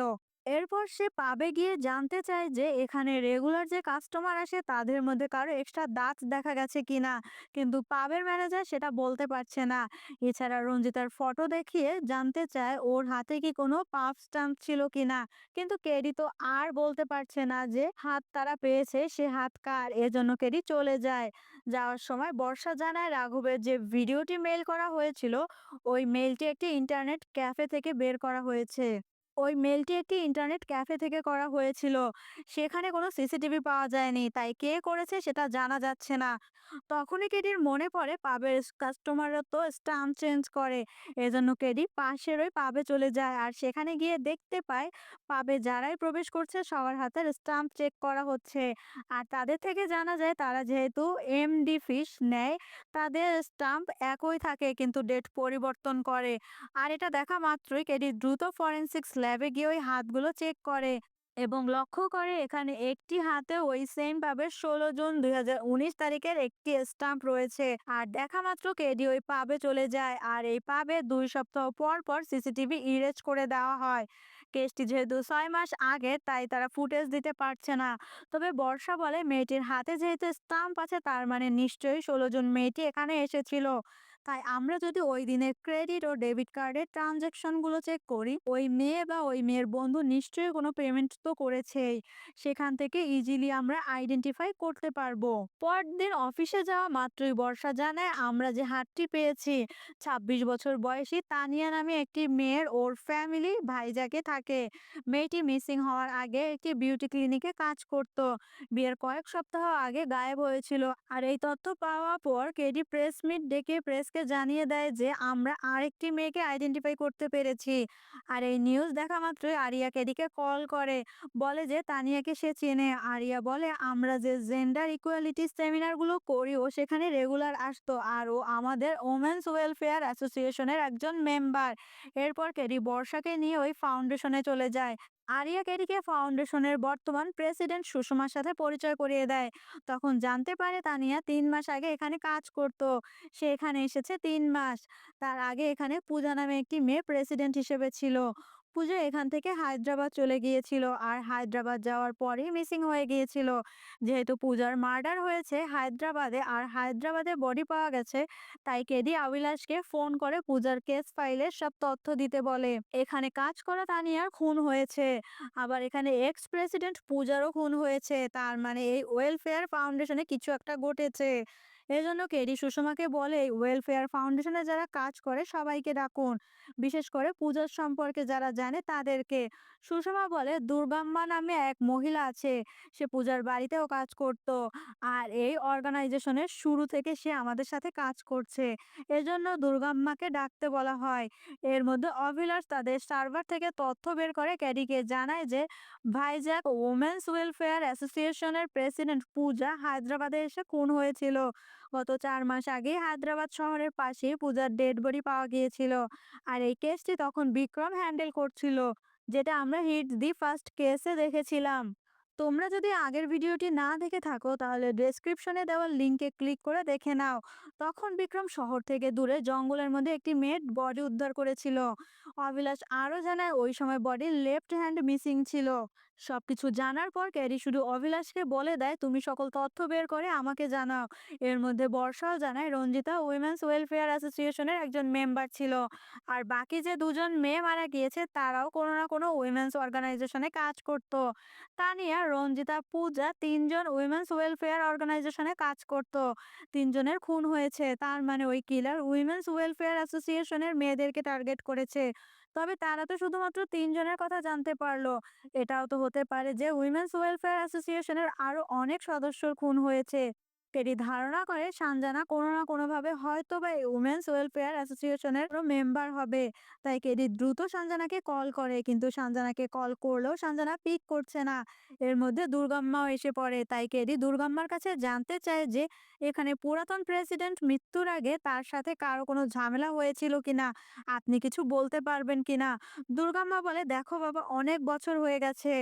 S1: এরপর সে পাবে গিয়ে জানতে চায় যে এখানে রেগুলার যে কাস্টমার আসে তাদের মধ্যে কারো এক্সট্রা দাঁত দেখা গেছে কিনা, কিন্তু পাবের ম্যানেজার সেটা বলতে পারছে না। এছাড়া রঞ্জিতার ফটো দেখিয়ে জানতে চায় ওর হাতে কি কোনো পাফ স্টাম্প ছিল কিনা, কিন্তু কেডি তো আর বলতে পারছে না যে হাত তারা পেয়েছে সে হাত কার। এজন্য কেডি চলে যায়। যাওয়ার সময় বর্ষা জানায় রাঘবের যে ভিডিওটি মেইল করা হয়েছিল, ওই মেইলটি একটি ইন্টারনেট ক্যাফে থেকে বের করা হয়েছে। ওই মেইলটি একটি ইন্টারনেট ক্যাফে থেকে করা হয়েছিল। সেখানে কোনো সিসিটিভি পাওয়া যায়নি, তাই কে করেছে সেটা জানা যাচ্ছে না। তখনই কেডির মনে পড়ে পাবের কাস্টমাররা তো স্টাম্প চেঞ্জ করে। এজন্য কেডি পাশের ওই পাবে চলে যায়, আর সেখানে গিয়ে দেখতে পায় পাবে যারাই প্রবেশ করছে সবার হাতের স্টাম্প চেক করা হচ্ছে। আর তাদের থেকে জানা যায় তারা যেহেতু এমডি ফিশ নেয়, তাদের স্টাম্প একই থাকে কিন্তু ডেট পরিবর্তন করে। আর এটা দেখা মাত্রই কেডি দ্রুত ফরেনসিক্স ল্যাবে গিয়ে ওই হাতগুলো চেক করে এবং লক্ষ্য করে এখানে একটি হাতে ওই সেম পাবের 16 জুন 2019 তারিখের একটি স্টাম্প রয়েছে। আর দেখা মাত্র কেডি ওই পাবে চলে যায়, আর এই পাবে 2 সপ্তাহ পর পর সিসিটিভি ইরেজ করে দেওয়া হয়। কেসটি যেহেতু 6 মাস আগে, তাই তারা ফুটেজ দিতে পারছে না। তবে বর্ষা বলে মেয়েটির হাতে যেহেতু স্টাম্প আছে, তার মানে নিশ্চয়ই 16 জন মেয়েটি এখানে এসেছিল। তাই আমরা যদি ওই দিনের ক্রেডিট ও ডেবিট কার্ডের ট্রানজ্যাকশন গুলো চেক করি, ওই মেয়ে বা ওই মেয়ের বন্ধু নিশ্চয়ই কোনো পেমেন্ট তো করেছেই। সেখান থেকে ইজিলি আমরা আইডেন্টিফাই করতে পারবো। পরদিন অফিসে যাওয়া মাত্রই বর্ষা জানায় আমরা যে হাতটি পেয়েছি 26 বছর বয়সী তানিয়া নামে একটি মেয়ের, ওর ফ্যামিলি ভাইজাকে থাকে। থাকে। মেয়েটি মিসিং হওয়ার আগে একটি বিউটি ক্লিনিকে কাজ করত। বিয়ের কয়েক সপ্তাহ আগে গায়েব হয়েছিল। আর এই তথ্য পাওয়ার পর কেডি প্রেস মিট ডেকে প্রেসকে জানিয়ে দেয় যে আমরা আরেকটি মেয়েকে আইডেন্টিফাই করতে পেরেছি। আর এই নিউজ দেখা মাত্রই আরিয়া কেডিকে কল করে, বলে যে তানিয়াকে সে চেনে। আরিয়া বলে আমরা যে জেন্ডার ইকুয়ালিটি সেমিনারগুলো করি ও সেখানে রেগুলার আসতো, আর ও আমাদের ওমেন্স ওয়েলফেয়ার অ্যাসোসিয়েশনের একজন মেম্বার। এরপর কেডি বর্ষাকে নিয়ে ওই ফাউন্ডেশনে চলে যায়। আরিয়া কেডিকে ফাউন্ডেশনের বর্তমান প্রেসিডেন্ট সুষমার সাথে পরিচয় করিয়ে দেয়। তখন জানতে পারে তানিয়া 3 মাস আগে এখানে কাজ করত। সে এখানে এসেছে 3 মাস। তার আগে এখানে পূজা নামে একটি মেয়ে প্রেসিডেন্ট হিসেবে ছিল। পূজা এখান থেকে হায়দ্রাবাদ চলে গিয়েছিল, আর হায়দ্রাবাদ যাওয়ার পরেই মিসিং হয়ে গিয়েছিল। যেহেতু পূজার মার্ডার হয়েছে হায়দ্রাবাদে আর হায়দ্রাবাদে বডি পাওয়া গেছে, তাই কেডি অভিলাষকে ফোন করে পূজার কেস ফাইলের সব তথ্য দিতে বলে। এখানে কাজ করা তানিয়ার খুন হয়েছে, আবার এখানে এক্স প্রেসিডেন্ট পূজারও খুন হয়েছে। তার মানে এই ওয়েলফেয়ার ফাউন্ডেশনে কিছু একটা ঘটেছে। এজন্য কেডি সুষমাকে বলে এই ওয়েলফেয়ার ফাউন্ডেশনে যারা কাজ করে সবাইকে ডাকুন, বিশেষ করে পূজার সম্পর্কে যারা জানে তাদেরকে। সুষমা বলে দুর্গাম্মা নামে এক মহিলা আছে, সে পূজার বাড়িতেও কাজ করত। আর এই অর্গানাইজেশনের শুরু থেকে সে আমাদের সাথে কাজ করছে, এজন্য দুর্গাম্মাকে ডাকতে বলা হয়। এর মধ্যে অভিলাষ তাদের সার্ভার থেকে তথ্য বের করে ক্যাডিকে জানায় যে ভাইজ্যাক ওমেন্স ওয়েলফেয়ার অ্যাসোসিয়েশনের প্রেসিডেন্ট পূজা হায়দ্রাবাদে এসে খুন হয়েছিল। গত 4 মাস আগে হায়দ্রাবাদ শহরের পাশে পূজার ডেড বডি পাওয়া গিয়েছিল। আর এই কেসটি তখন বিক্রম হ্যান্ডেল করছিল, যেটা আমরা হিট দি ফার্স্ট কেসে দেখেছিলাম। তোমরা যদি আগের ভিডিওটি না দেখে থাকো তাহলে ডেসক্রিপশনে দেওয়া লিঙ্কে ক্লিক করে দেখে নাও। তখন বিক্রম শহর থেকে দূরে জঙ্গলের মধ্যে একটি মেয়ের বডি উদ্ধার করেছিল। অভিলাষ আরও জানায় ওই সময় বডির লেফট হ্যান্ড মিসিং ছিল। সবকিছু জানার পর ক্যারি শুধু অভিলাষকে বলে দেয় তুমি সকল তথ্য বের করে আমাকে জানাও। এর মধ্যে বর্ষাও জানায় রঞ্জিতা উইমেন্স ওয়েলফেয়ার অ্যাসোসিয়েশনের একজন মেম্বার ছিল। আর বাকি যে দুজন মেয়ে মারা গিয়েছে তারাও কোনো না কোনো উইমেন্স অর্গানাইজেশনে কাজ করত। তানিয়া, রঞ্জিতা, পূজা তিনজন উইমেন্স ওয়েলফেয়ার অর্গানাইজেশনে কাজ করত। তিনজনের খুন হয়েছে, তার মানে ওই কিলার উইমেন্স ওয়েলফেয়ার অ্যাসোসিয়েশনের মেয়েদেরকে টার্গেট করেছে। তবে তারা তো শুধুমাত্র তিনজনের কথা জানতে পারলো। এটাও তো হতে পারে যে উইমেন্স ওয়েলফেয়ার অ্যাসোসিয়েশনের আরো অনেক সদস্যর খুন হয়েছে। টেরি ধারণা করে সানজানা কোনো না কোনোভাবে হয়তো বা এই উমেন্স ওয়েলফেয়ার অ্যাসোসিয়েশনের মেম্বার হবে। তাই কেডি দ্রুত সানজানাকে কল করে, কিন্তু সানজানাকে কল করলেও সানজানা পিক করছে না। এর মধ্যে দুর্গাম্মাও এসে পড়ে, তাই কেডি দুর্গাম্মার কাছে জানতে চায় যে এখানে পুরাতন প্রেসিডেন্ট মৃত্যুর আগে তার সাথে কারো কোনো ঝামেলা হয়েছিল কিনা, আপনি কিছু বলতে পারবেন কিনা। দুর্গাম্মা বলে দেখো বাবা, অনেক বছর হয়ে গেছে,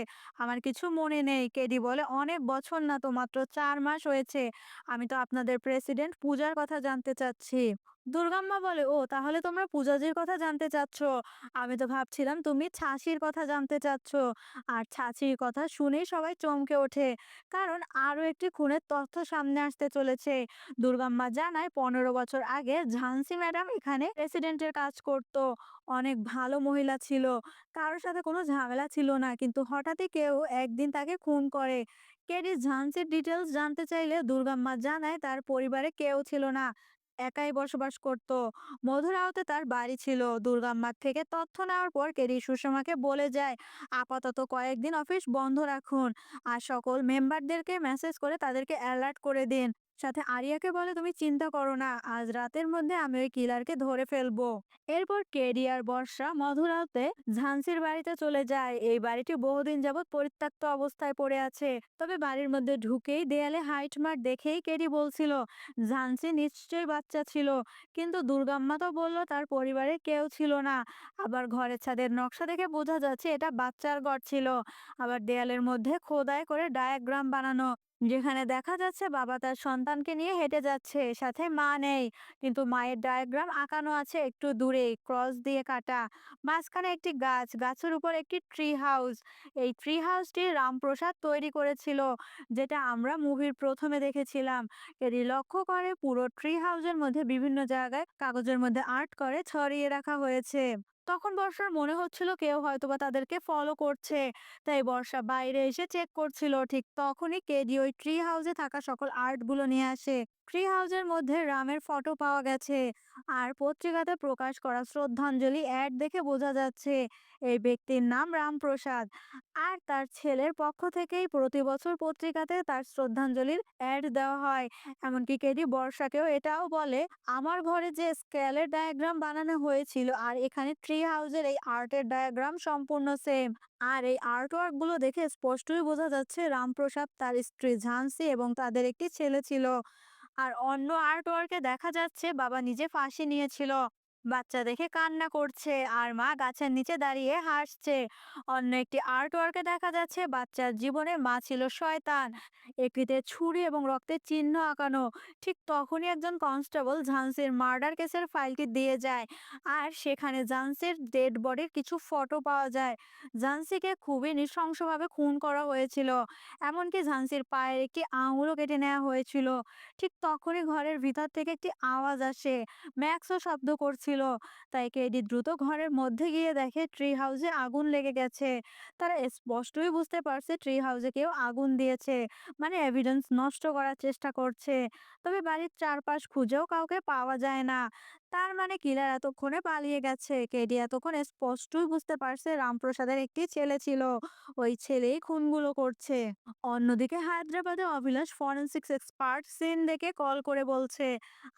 S1: আমার কিছু মনে নেই। কেডি বলে অনেক বছর না তো, মাত্র 4 মাস হয়েছে। আমি তো আপনাদের প্রেসিডেন্ট পূজার কথা জানতে চাচ্ছি। দুর্গাম্মা বলে ও তাহলে তোমরা পূজাজির কথা জানতে চাচ্ছ, আমি তো ভাবছিলাম তুমি ছাছির কথা জানতে চাচ্ছ। আর ছাছির কথা শুনেই সবাই চমকে ওঠে, কারণ আরো একটি খুনের তথ্য সামনে আসতে চলেছে। দুর্গাম্মা জানায় 15 বছর আগে ঝান্সি ম্যাডাম এখানে প্রেসিডেন্টের কাজ করত। অনেক ভালো মহিলা ছিল, কারোর সাথে কোনো ঝামেলা ছিল না, কিন্তু হঠাৎই কেউ একদিন তাকে খুন করে। কেডি ঝান্সির ডিটেলস জানতে চাইলে দুর্গাম্মা জানায় তার পরিবারে কেউ ছিল না, একাই বসবাস করত। মধুরাওতে তার বাড়ি ছিল। দুর্গাম্মার থেকে তথ্য নেওয়ার পর কেডি সুষমাকে বলে যায় আপাতত কয়েকদিন অফিস বন্ধ রাখুন, আর সকল মেম্বারদেরকে মেসেজ করে তাদেরকে অ্যালার্ট করে দিন। সাথে আরিয়াকে বলে তুমি চিন্তা করো না, আজ রাতের মধ্যে আমি ওই কিলারকে ধরে ফেলবো। এরপর কেডি আর বর্ষা মধুরাতে ঝান্সির বাড়িতে চলে যায়। এই বাড়িটি বহুদিন যাবৎ পরিত্যক্ত অবস্থায় পড়ে আছে। তবে বাড়ির মধ্যে ঢুকেই দেয়ালে হাইট মার্ক দেখেই কেডি বলছিল ঝান্সি নিশ্চয়ই বাচ্চা ছিল, কিন্তু দুর্গাম্মা তো বললো তার পরিবারে কেউ ছিল না। আবার ঘরের ছাদের নকশা দেখে বোঝা যাচ্ছে এটা বাচ্চার ঘর ছিল। আবার দেয়ালের মধ্যে খোদাই করে ডায়াগ্রাম বানানো, যেখানে দেখা যাচ্ছে বাবা তার সন্তানকে নিয়ে হেঁটে যাচ্ছে, সাথে মা নেই, কিন্তু মায়ের ডায়াগ্রাম আঁকানো আছে একটু দূরে, ক্রস দিয়ে কাটা। মাঝখানে একটি গাছ, গাছের উপর একটি ট্রি হাউস। এই ট্রি হাউসটি রামপ্রসাদ তৈরি করেছিল, যেটা আমরা মুভির প্রথমে দেখেছিলাম। এরই লক্ষ্য করে পুরো ট্রি হাউসের মধ্যে বিভিন্ন জায়গায় কাগজের মধ্যে আর্ট করে ছড়িয়ে রাখা হয়েছে। তখন বর্ষার মনে হচ্ছিল কেউ হয়তোবা তাদেরকে ফলো করছে। তাই বর্ষা বাইরে এসে চেক করছিল। ঠিক তখনই কেডি ওই ট্রি হাউসে থাকা সকল আর্ট গুলো নিয়ে আসে। ট্রি হাউসের মধ্যে রামের ফটো পাওয়া গেছে। আর পত্রিকাতে প্রকাশ করা শ্রদ্ধাঞ্জলি অ্যাড দেখে বোঝা যাচ্ছে এই ব্যক্তির নাম রামপ্রসাদ। আর তার ছেলের পক্ষ থেকেই প্রতি বছর পত্রিকাতে তার শ্রদ্ধাঞ্জলির অ্যাড দেওয়া হয়। এমনকি কেডি বর্ষাকেও এটাও বলে, আমার ঘরে যে স্কেলের ডায়াগ্রাম বানানো হয়েছিল আর এখানে ট্রি হাউসের এই আর্টের ডায়াগ্রাম সম্পূর্ণ সেম। আর এই আর্ট ওয়ার্ক গুলো দেখে স্পষ্টই বোঝা যাচ্ছে রামপ্রসাদ, তার স্ত্রী ঝান্সি এবং তাদের একটি ছেলে ছিল। আর অন্য আর্ট ওয়ার্কে দেখা যাচ্ছে বাবা নিজে ফাঁসি নিয়েছিল, বাচ্চা দেখে কান্না করছে, আর মা গাছের নিচে দাঁড়িয়ে হাসছে। অন্য একটি আর্ট ওয়ার্কে দেখা যাচ্ছে বাচ্চার জীবনে মা ছিল শয়তান, একটিতে ছুরি এবং রক্তের চিহ্ন আঁকানো। ঠিক তখনই একজন কনস্টেবল ঝান্সির মার্ডার কেসের ফাইলটি দিয়ে যায়, আর সেখানে ঝান্সির ডেড বডির কিছু ফটো পাওয়া যায়। ঝান্সিকে খুবই নৃশংসভাবে খুন করা হয়েছিল, এমনকি ঝান্সির পায়ের একটি আঙুলও কেটে নেওয়া হয়েছিল। ঠিক তখনই ঘরের ভিতর থেকে একটি আওয়াজ আসে, ম্যাক্সও শব্দ করছিল। তাই কেডি দ্রুত ঘরের মধ্যে গিয়ে দেখে ট্রি হাউসে আগুন লেগে গেছে। তারা স্পষ্টই বুঝতে পারছে ট্রি হাউসে কেউ আগুন দিয়েছে, মানে এভিডেন্স নষ্ট করার চেষ্টা করছে। তবে বাড়ির চারপাশ খুঁজেও কাউকে পাওয়া যায় না। তার মানে কিলার এতক্ষণে পালিয়ে গেছে। কেডি এতক্ষণ স্পষ্টই বুঝতে পারছে রামপ্রসাদের একটি ছেলে ছিল, ওই ছেলেই খুনগুলো করছে। অন্যদিকে হায়দ্রাবাদে অভিলাষ ফরেনসিক্স এক্সপার্ট সিন দেখে কল করে বলছে,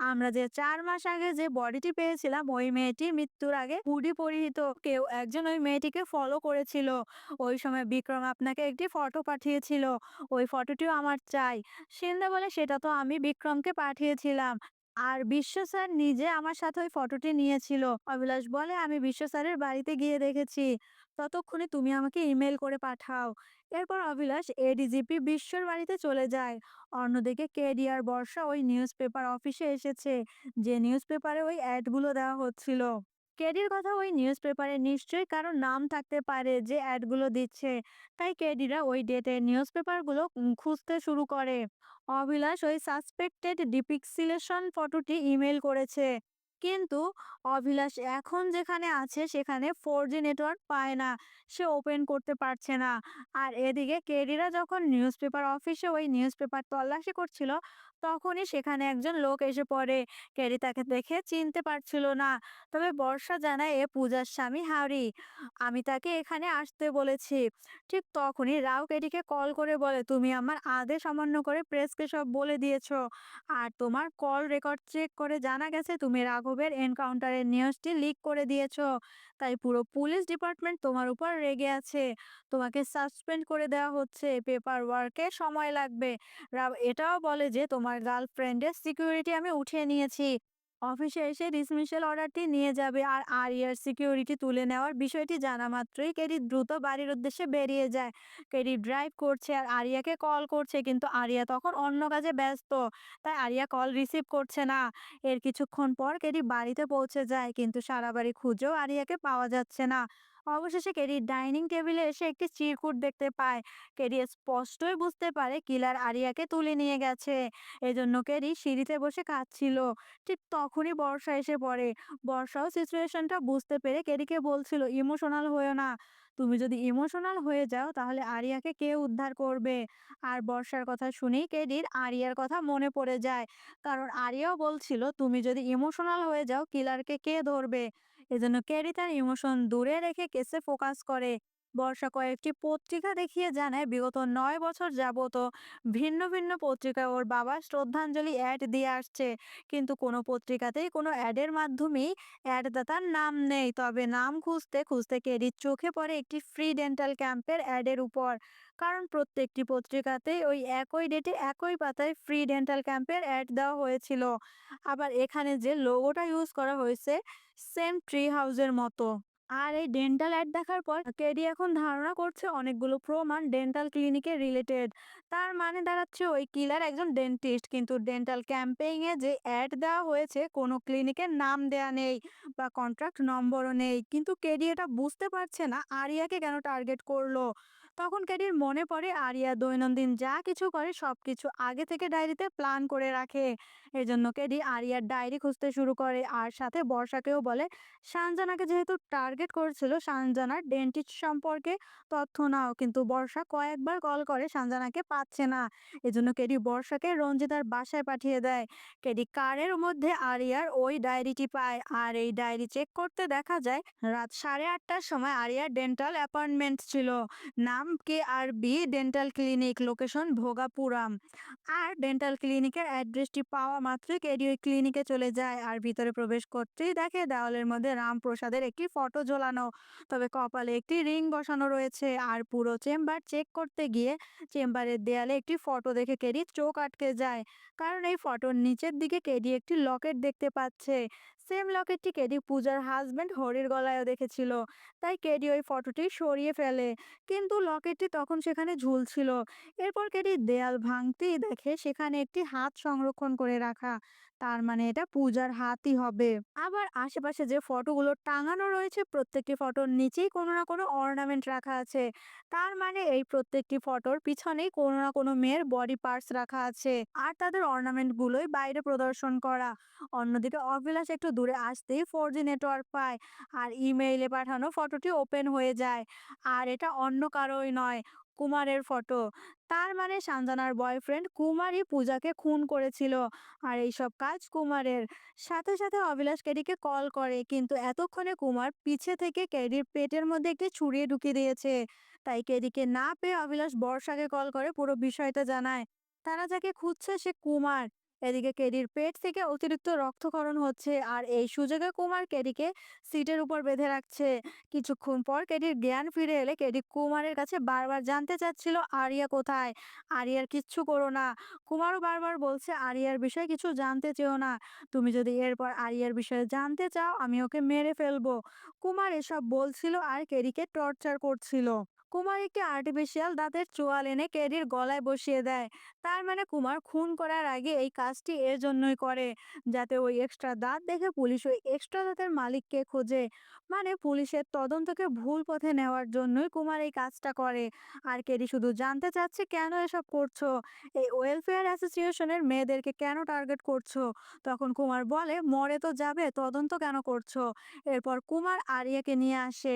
S1: আমরা যে 4 মাস আগে যে বডিটি পেয়েছিলাম ওই মেয়েটির মৃত্যুর আগে হুডি পরিহিত কেউ একজন ওই মেয়েটিকে ফলো করেছিল। ওই সময় বিক্রম আপনাকে একটি ফটো পাঠিয়েছিল, ওই ফটোটিও আমার চাই। সিন্ধে বলে, সেটা তো আমি বিক্রমকে পাঠিয়েছিলাম, আর বিশ্ব স্যার নিজে আমার সাথে ওই ফটোটি নিয়েছিল। অভিলাষ বলে, আমি বিশ্ব স্যারের বাড়িতে গিয়ে দেখেছি, ততক্ষণে তুমি আমাকে ইমেল করে পাঠাও। এরপর অভিলাষ এডিজিপি বিশ্বর বাড়িতে চলে যায়। অন্যদিকে কেডি আর বর্ষা ওই নিউজ পেপার অফিসে এসেছে, যে নিউজ পেপারে ওই অ্যাডগুলো দেওয়া হচ্ছিল। কেডির কথা, ওই নিউজ পেপারে নিশ্চয়ই কারো নাম থাকতে পারে যে অ্যাডগুলো দিচ্ছে। তাই কেডিরা ওই ডেটের নিউজ পেপারগুলো খুঁজতে শুরু করে। অভিলাষ ওই সাসপেক্টেড ডিপিক্সিলেশন ফটোটি ইমেল করেছে, কিন্তু অভিলাষ এখন যেখানে আছে সেখানে 4G নেটওয়ার্ক পায় না, সে ওপেন করতে পারছে না। আর এদিকে কেডিরা যখন নিউজ পেপার অফিসে ওই নিউজ পেপার তল্লাশি করছিল, তখনই সেখানে একজন লোক এসে পড়ে। কেডি তাকে দেখে চিনতে পারছিল না। তবে বর্ষা জানায়, এ পূজার স্বামী হারি, আমি তাকে এখানে আসতে বলেছি। ঠিক তখনই রাও কেডিকে কল করে বলে, তুমি আমার আদেশ অমান্য করে প্রেসকে সব বলে দিয়েছো, আর তোমার কল রেকর্ড চেক করে জানা গেছে তুমি রাঘবের এনকাউন্টারের নিউজটি লিক করে দিয়েছো। তাই পুরো পুলিশ ডিপার্টমেন্ট তোমার উপর রেগে আছে, তোমাকে সাসপেন্ড করে দেওয়া হচ্ছে, পেপার ওয়ার্কে সময় লাগবে। রাও এটাও বলে যে তোমার গার্লফ্রেন্ডের সিকিউরিটি আমি উঠিয়ে নিয়েছি, অফিসে এসে ডিসমিসাল অর্ডারটি নিয়ে যাবে। আর আরিয়ার সিকিউরিটি তুলে নেওয়ার বিষয়টি জানা মাত্রই কেডি দ্রুত বাড়ির উদ্দেশ্যে বেরিয়ে যায়। কেডি ড্রাইভ করছে আর আরিয়াকে কল করছে, কিন্তু আরিয়া তখন অন্য কাজে ব্যস্ত, তাই আরিয়া কল রিসিভ করছে না। এর কিছুক্ষণ পর কেডি বাড়িতে পৌঁছে যায়, কিন্তু সারা বাড়ি খুঁজেও আরিয়াকে পাওয়া যাচ্ছে না। অবশেষে কেডি ডাইনিং টেবিলে এসে একটি চিরকুট দেখতে পায়। কেডি স্পষ্টই বুঝতে পারে কিলার আরিয়াকে তুলে নিয়ে গেছে। এজন্য কেডি সিঁড়িতে বসে কাঁদছিল। ঠিক তখনই বর্ষা এসে পড়ে। বর্ষাও সিচুয়েশনটা বুঝতে পেরে কেডিকে বলছিল, ইমোশনাল হয়েও না, তুমি যদি ইমোশনাল হয়ে যাও তাহলে আরিয়াকে কে উদ্ধার করবে। আর বর্ষার কথা শুনেই কেডির আরিয়ার কথা মনে পড়ে যায়, কারণ আরিয়াও বলছিল, তুমি যদি ইমোশনাল হয়ে যাও কিলারকে কে ধরবে। এজন্য কেডি তার ইমোশন দূরে রেখে কেসে ফোকাস করে। বর্ষা কয়েকটি পত্রিকা দেখিয়ে জানায় বিগত 9 বছর যাবত ভিন্ন ভিন্ন পত্রিকায় ওর বাবা শ্রদ্ধাঞ্জলি অ্যাড দিয়ে আসছে, কিন্তু কোনো পত্রিকাতেই কোনো অ্যাডের মাধ্যমেই অ্যাডদাতার নাম নেই। তবে নাম খুঁজতে খুঁজতে কেডির চোখে পড়ে একটি ফ্রি ডেন্টাল ক্যাম্পের অ্যাডের উপর, কারণ প্রত্যেকটি পত্রিকাতেই ওই একই ডেটে একই পাতায় ফ্রি ডেন্টাল ক্যাম্পের অ্যাড দেওয়া হয়েছিল। আবার এখানে যে লোগোটা ইউজ করা হয়েছে সেম ট্রি হাউসের মতো। আর এই ডেন্টাল অ্যাড দেখার পর কেডি এখন ধারণা করছে অনেকগুলো প্রমাণ ডেন্টাল ক্লিনিকে রিলেটেড। তার মানে দাঁড়াচ্ছে ওই কিলার একজন ডেন্টিস্ট, কিন্তু ডেন্টাল ক্যাম্পেইং এ যে অ্যাড দেওয়া হয়েছে কোনো ক্লিনিকের নাম দেয়া নেই বা কন্ট্রাক্ট নম্বরও নেই। কিন্তু কেডি এটা বুঝতে পারছে না আরিয়াকে কেন টার্গেট করলো। তখন কেডির মনে পড়ে আরিয়া দৈনন্দিন যা কিছু করে সবকিছু আগে থেকে ডায়েরিতে প্ল্যান করে রাখে। এজন্য কেডি আরিয়ার ডায়েরি খুঁজতে শুরু করে আর সাথে বর্ষাকেও বলে সানজানাকে যেহেতু টার্গেট করেছিল সানজানার ডেন্টিস্ট সম্পর্কে তথ্য নাও, কিন্তু বর্ষা কয়েকবার কল করে সানজানাকে পাচ্ছে না। এজন্য কেডি বর্ষাকে রঞ্জিতার বাসায় পাঠিয়ে দেয়। কেডি কারের মধ্যে আরিয়ার ওই ডায়েরিটি পায় আর এই ডায়েরি চেক করতে দেখা যায় রাত 8:30টার সময় আরিয়ার ডেন্টাল অ্যাপয়েন্টমেন্ট ছিল। নাম KRB ডেন্টাল ক্লিনিক, লোকেশন ভোগাপুরাম। আর ডেন্টাল ক্লিনিকের অ্যাড্রেসটি পাওয়া মাত্রই কেডি ওই ক্লিনিকে চলে যায় আর ভিতরে প্রবেশ করতেই দেখে দেওয়ালের মধ্যে রামপ্রসাদের একটি ফটো ঝোলানো, তবে কপালে একটি রিং বসানো রয়েছে। আর পুরো চেম্বার চেক করতে গিয়ে চেম্বারের দেয়ালে একটি ফটো দেখে কেডি চোখ আটকে যায়, কারণ এই ফটোর নিচের দিকে কেডি একটি লকেট দেখতে পাচ্ছে। সেম লকেটটি কেডি পূজার হাজবেন্ড হরির গলায়ও দেখেছিল। তাই কেডি ওই ফটোটি সরিয়ে ফেলে, কিন্তু লকেটটি তখন সেখানে ঝুলছিল। এরপর কেডি দেয়াল ভাঙতেই দেখে সেখানে একটি হাত সংরক্ষণ করে রাখা, তার মানে এটা পূজার হাতই হবে। আবার আশেপাশে যে ফটোগুলো টাঙানো রয়েছে প্রত্যেকটি ফটোর নিচেই কোনো না কোনো অর্নামেন্ট রাখা আছে, তার মানে এই প্রত্যেকটি ফটোর পিছনেই কোনো না কোনো মেয়ের বডি পার্টস রাখা আছে আর তাদের অর্নামেন্ট গুলোই বাইরে প্রদর্শন করা। অন্যদিকে অভিলাষ একটু দূরে আসতেই 4G নেটওয়ার্ক পায় আর ইমেইলে পাঠানো ফটোটি ওপেন হয়ে যায়। আর এটা অন্য কারোই নয়, কুমারের ফটো। তার মানে সানজানার বয়ফ্রেন্ড কুমারই পূজাকে খুন করেছিল আর এইসব কাজ কুমারের। সাথে সাথে অভিলাষ কেডিকে কল করে, কিন্তু এতক্ষণে কুমার পিছে থেকে কেডির পেটের মধ্যে একটি ছুরি ঢুকিয়ে দিয়েছে। তাই কেডিকে না পেয়ে অভিলাষ বর্ষাকে কল করে পুরো বিষয়টা জানায়। তারা যাকে খুঁজছে সে কুমার। এদিকে কেডির পেট থেকে অতিরিক্ত রক্তক্ষরণ হচ্ছে আর এই সুযোগে কুমার কেডিকে সিটের উপর বেঁধে রাখছে। কিছুক্ষণ পর কেডির জ্ঞান ফিরে এলে কেডি কুমারের কাছে বারবার জানতে চাচ্ছিল আরিয়া কোথায়। আরিয়ার কিচ্ছু করো না। কুমারও বারবার বলছে আরিয়ার বিষয়ে কিছু জানতে চেও না, তুমি যদি এরপর আরিয়ার বিষয়ে জানতে চাও আমি ওকে মেরে ফেলবো। কুমার এসব বলছিল আর কেডিকে টর্চার করছিল। কুমার একটি আর্টিফিশিয়াল দাঁতের চোয়াল এনে কেডির গলায় বসিয়ে দেয়। তার মানে কুমার খুন করার আগে এই কাজটি এর জন্যই করে, যাতে ওই এক্সট্রা দাঁত দেখে পুলিশ ওই এক্সট্রা দাঁতের মালিককে খোঁজে। মানে পুলিশের তদন্তকে ভুল পথে নেওয়ার জন্যই কুমার এই কাজটা করে। আর কেডি শুধু জানতে চাচ্ছে কেন এসব করছো, এই ওয়েলফেয়ার অ্যাসোসিয়েশনের মেয়েদেরকে কেন টার্গেট করছো। তখন কুমার বলে মরে তো যাবে, তদন্ত কেন করছো। এরপর কুমার আরিয়াকে নিয়ে আসে।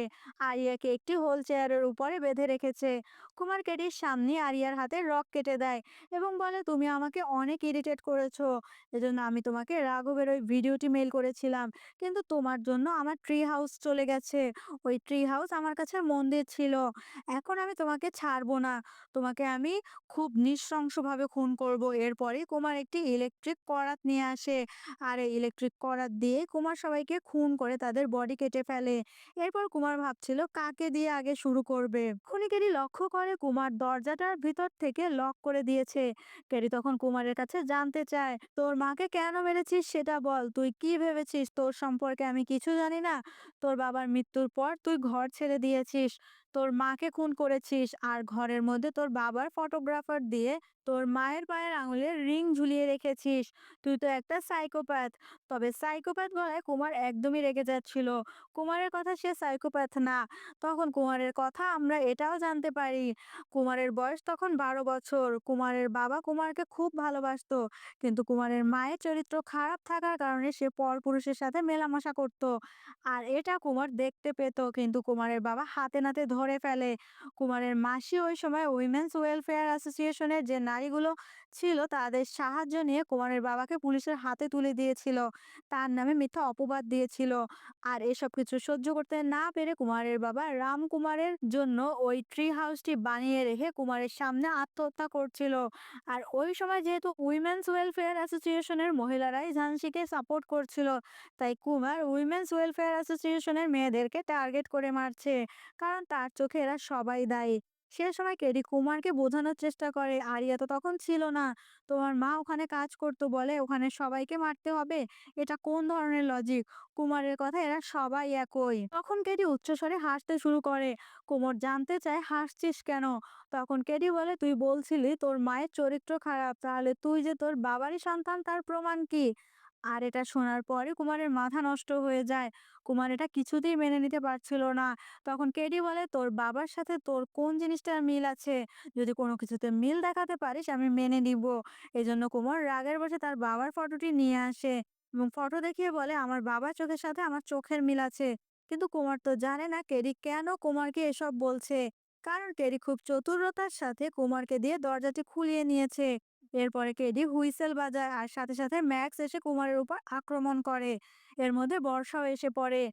S1: আরিয়াকে একটি হোল চেয়ারের উপরে বেঁধে রেখেছে। কুমার কেডির সামনে আরিয়ার হাতে রক কেটে দেয় এবং বলে তুমি আমাকে অনেক ইরিটেট করেছো, এজন্য আমি তোমাকে রাঘবের ওই ভিডিওটি মেল করেছিলাম, কিন্তু তোমার জন্য আমার ট্রি হাউস চলে গেছে। ওই ট্রি হাউস আমার কাছে মন্দির ছিল। এখন আমি তোমাকে ছাড়বো না, তোমাকে আমি খুব নৃশংসভাবে খুন করব। এরপরে কুমার একটি ইলেকট্রিক করাত নিয়ে আসে আর এই ইলেকট্রিক করাত দিয়ে কুমার সবাইকে খুন করে তাদের বডি কেটে ফেলে। এরপর কুমার ভাবছিল কাকে দিয়ে আগে শুরু করবে। খুনিকেরই লক্ষ্য করে কুমার দরজাটার ভিতর থেকে লক করে দিয়েছে। কেরি তখন কুমারের কাছে জানতে চায় তোর মাকে কেন মেরেছিস সেটা বল, তুই কি ভেবেছিস তোর সম্পর্কে আমি কিছু জানি না? তোর বাবার মৃত্যুর পর তুই ঘর ছেড়ে দিয়েছিস, তোর মাকে খুন করেছিস আর ঘরের মধ্যে তোর বাবার ফটোগ্রাফার দিয়ে তোর মায়ের পায়ের আঙুলের রিং ঝুলিয়ে রেখেছিস। তুই তো একটা সাইকোপ্যাথ। তবে সাইকোপ্যাথ বলায় কুমার একদমই রেগে যাচ্ছিল। কুমারের কথা সে সাইকোপ্যাথ না। তখন কুমারের কথা আমরা এটাও জানতে পারি, কুমারের বয়স তখন 12 বছর। কুমারের বাবা কুমারকে খুব ভালোবাসতো, কিন্তু কুমারের মায়ের চরিত্র খারাপ থাকার কারণে সে পরপুরুষের সাথে মেলামেশা করত। আর এটা কুমার দেখতে পেত, কিন্তু কুমারের বাবা হাতে নাতে ধরে ফেলে। কুমারের মাসি ওই সময় উইমেন্স ওয়েলফেয়ার অ্যাসোসিয়েশনের যে নারীগুলো ছিল তাদের সাহায্য নিয়ে কুমারের বাবাকে পুলিশের হাতে তুলে দিয়েছিল, তার নামে মিথ্যা অপবাদ দিয়েছিল। আর এসব কিছু সহ্য করতে না পেরে কুমারের বাবা রাম কুমারের জন্য ওই ট্রি হাউসটি বানিয়ে রেখে কুমারের সামনে আত্মহত্যা করছিল। আর ওই সময় যেহেতু উইমেন্স ওয়েলফেয়ার অ্যাসোসিয়েশনের মহিলারাই ঝান্সিকে সাপোর্ট করছিল, তাই কুমার উইমেন্স ওয়েলফেয়ার অ্যাসোসিয়েশনের মেয়েদেরকে টার্গেট করে মারছে, কারণ তার চোখে এরা সবাই দায়ী। সে সময় কেডি কুমারকে বোঝানোর চেষ্টা করে আরিয়া তো তখন ছিল না, তোমার মা ওখানে কাজ করতো বলে ওখানে সবাইকে মারতে হবে, এটা কোন ধরনের লজিক? কুমারের কথা এরা সবাই একই। তখন কেডি উচ্চস্বরে হাসতে শুরু করে। কুমার জানতে চায় হাসছিস কেন। তখন কেডি বলে তুই বলছিলি তোর মায়ের চরিত্র খারাপ, তাহলে তুই যে তোর বাবারই সন্তান তার প্রমাণ কি? আর এটা শোনার পরে কুমারের মাথা নষ্ট হয়ে যায়। কুমার এটা কিছুতেই মেনে নিতে পারছিল না। তখন কেডি বলে, "তোর বাবার সাথে তোর কোন জিনিসটার মিল আছে? যদি কোনো কিছুতে মিল দেখাতে পারিস আমি মেনে নিব।" এজন্য কুমার রাগের বশে তার বাবার ফটোটি নিয়ে আসে এবং ফটো দেখিয়ে বলে, "আমার বাবার চোখের সাথে আমার চোখের মিল আছে।" কিন্তু কুমার তো জানে না কেডি কেন কুমারকে এসব বলছে। কারণ টেরি খুব চতুরতার সাথে কুমারকে দিয়ে দরজাটি খুলিয়ে নিয়েছে। এরপরে কেডি হুইসেল বাজায় আর সাথে সাথে ম্যাক্স এসে কুমারের উপর আক্রমণ করে। এর মধ্যে বর্ষাও এসে পড়ে।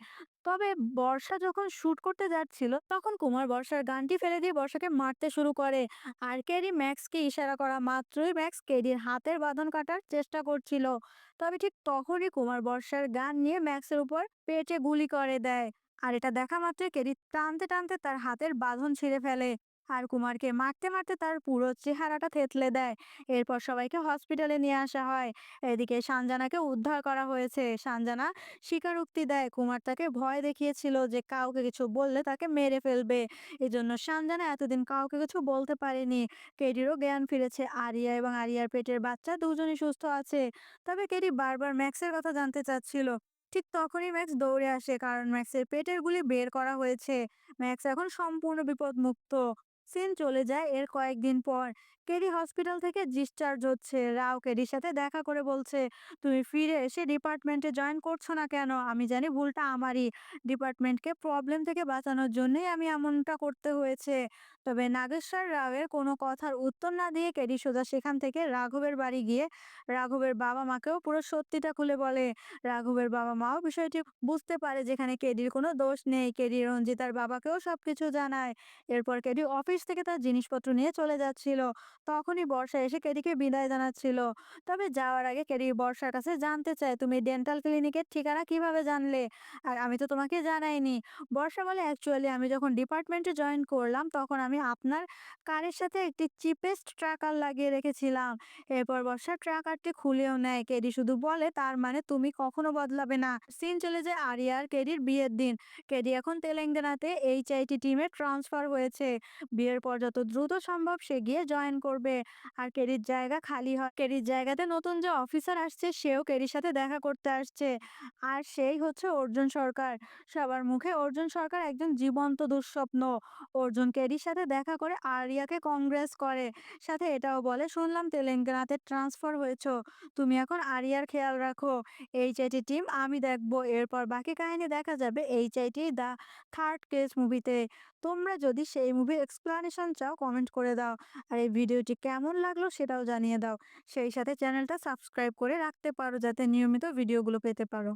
S1: তবে বর্ষা যখন শুট করতে যাচ্ছিল তখন কুমার বর্ষার গানটি ফেলে দিয়ে বর্ষাকে মারতে শুরু করে। আর কেডি ম্যাক্সকে ইশারা করা মাত্রই ম্যাক্স কেডির হাতের বাঁধন কাটার চেষ্টা করছিল। তবে ঠিক তখনই কুমার বর্ষার গান নিয়ে ম্যাক্সের উপর পেটে গুলি করে দেয়। আর এটা দেখা মাত্রই কেডি টানতে টানতে তার হাতের বাঁধন ছিঁড়ে ফেলে। আর কুমারকে মারতে মারতে তার পুরো চেহারাটা থেতলে দেয়। এরপর সবাইকে হসপিটালে নিয়ে আসা হয়। এদিকে সানজানাকে উদ্ধার করা হয়েছে। সানজানা স্বীকারোক্তি দেয় কুমার তাকে ভয় দেখিয়েছিল যে কাউকে কিছু বললে তাকে মেরে ফেলবে। এজন্য সানজানা এতদিন কাউকে কিছু বলতে পারেনি। কেডিরও জ্ঞান ফিরেছে। আরিয়া এবং আরিয়ার পেটের বাচ্চা দুজনই সুস্থ আছে। তবে কেডি বারবার ম্যাক্সের কথা জানতে চাচ্ছিল। ঠিক তখনই ম্যাক্স দৌড়ে আসে কারণ ম্যাক্সের পেটের গুলি বের করা হয়েছে। ম্যাক্স এখন সম্পূর্ণ বিপদমুক্ত। সিন চলে যায় এর কয়েকদিন পর। কেডি হসপিটাল থেকে ডিসচার্জ হচ্ছে। রাও কেডির সাথে দেখা করে বলছে, "তুমি ফিরে এসে ডিপার্টমেন্টে জয়েন করছো না কেন? আমি জানি ভুলটা আমারই। ডিপার্টমেন্টকে প্রবলেম থেকে বাঁচানোর জন্যই আমি এমনটা করতে হয়েছে।" তবে নাগেশ্বর রাওয়ের কোনো কথার উত্তর না দিয়ে কেডি সোজা সেখান থেকে রাঘবের বাড়ি গিয়ে রাঘবের বাবা মাকেও পুরো সত্যিটা খুলে বলে। রাঘবের বাবা মাও বিষয়টি বুঝতে পারে যেখানে কেডির কোনো দোষ নেই। কেডি রঞ্জিতার বাবাকেও সবকিছু জানায়। এরপর কেডি অফিস থেকে তার জিনিসপত্র নিয়ে চলে যাচ্ছিল। তখনই বর্ষা এসে কেডিকে বিদায় জানাচ্ছিল। তবে যাওয়ার আগে কেডি বর্ষার কাছে জানতে চায়, "তুমি ডেন্টাল ক্লিনিকের ঠিকানা কিভাবে জানলে? আর আমি তো তোমাকে জানাইনি।" বর্ষা বলে, "অ্যাকচুয়ালি আমি যখন ডিপার্টমেন্টে জয়েন করলাম তখন আমি আপনার কারের সাথে একটি চিপেস্ট ট্র্যাকার লাগিয়ে রেখেছিলাম।" এরপর বর্ষা ট্র্যাকারটি খুলেও নেয়। কেডি শুধু বলে, "তার মানে তুমি কখনো বদলাবে না।" সিন চলে যায় আরিয়া আর কেডির বিয়ের দিন। কেডি এখন তেলেঙ্গানাতে এইচআইটি টিমে ট্রান্সফার হয়েছে। বিয়ের পর যত দ্রুত সম্ভব সে গিয়ে জয়েন করবে। আর কেডির জায়গা খালি হয়। কেডির জায়গাতে নতুন যে অফিসার আসছে সেও কেডির সাথে দেখা করতে আসছে। আর সেই হচ্ছে অর্জুন সরকার। সবার মুখে অর্জুন সরকার একজন জীবন্ত দুঃস্বপ্ন। অর্জুন কেডির সাথে দেখা করে আরিয়াকে কংগ্রেস করে। সাথে এটাও বলে, "শুনলাম তেলেঙ্গানাতে ট্রান্সফার হয়েছো। তুমি এখন আরিয়ার খেয়াল রাখো। এইচআইটি টিম আমি দেখবো।" এরপর বাকি কাহিনী দেখা যাবে এইচআইটি দ্য থার্ড কেস মুভিতে। তোমরা যদি সেই মুভির এক্সপ্লানেশন চাও কমেন্ট করে দাও। আর এই ভিডিওটি কেমন লাগলো সেটাও জানিয়ে দাও। সেই সাথে চ্যানেলটা সাবস্ক্রাইব করে রাখতে পারো যাতে নিয়মিত ভিডিওগুলো পেতে পারো।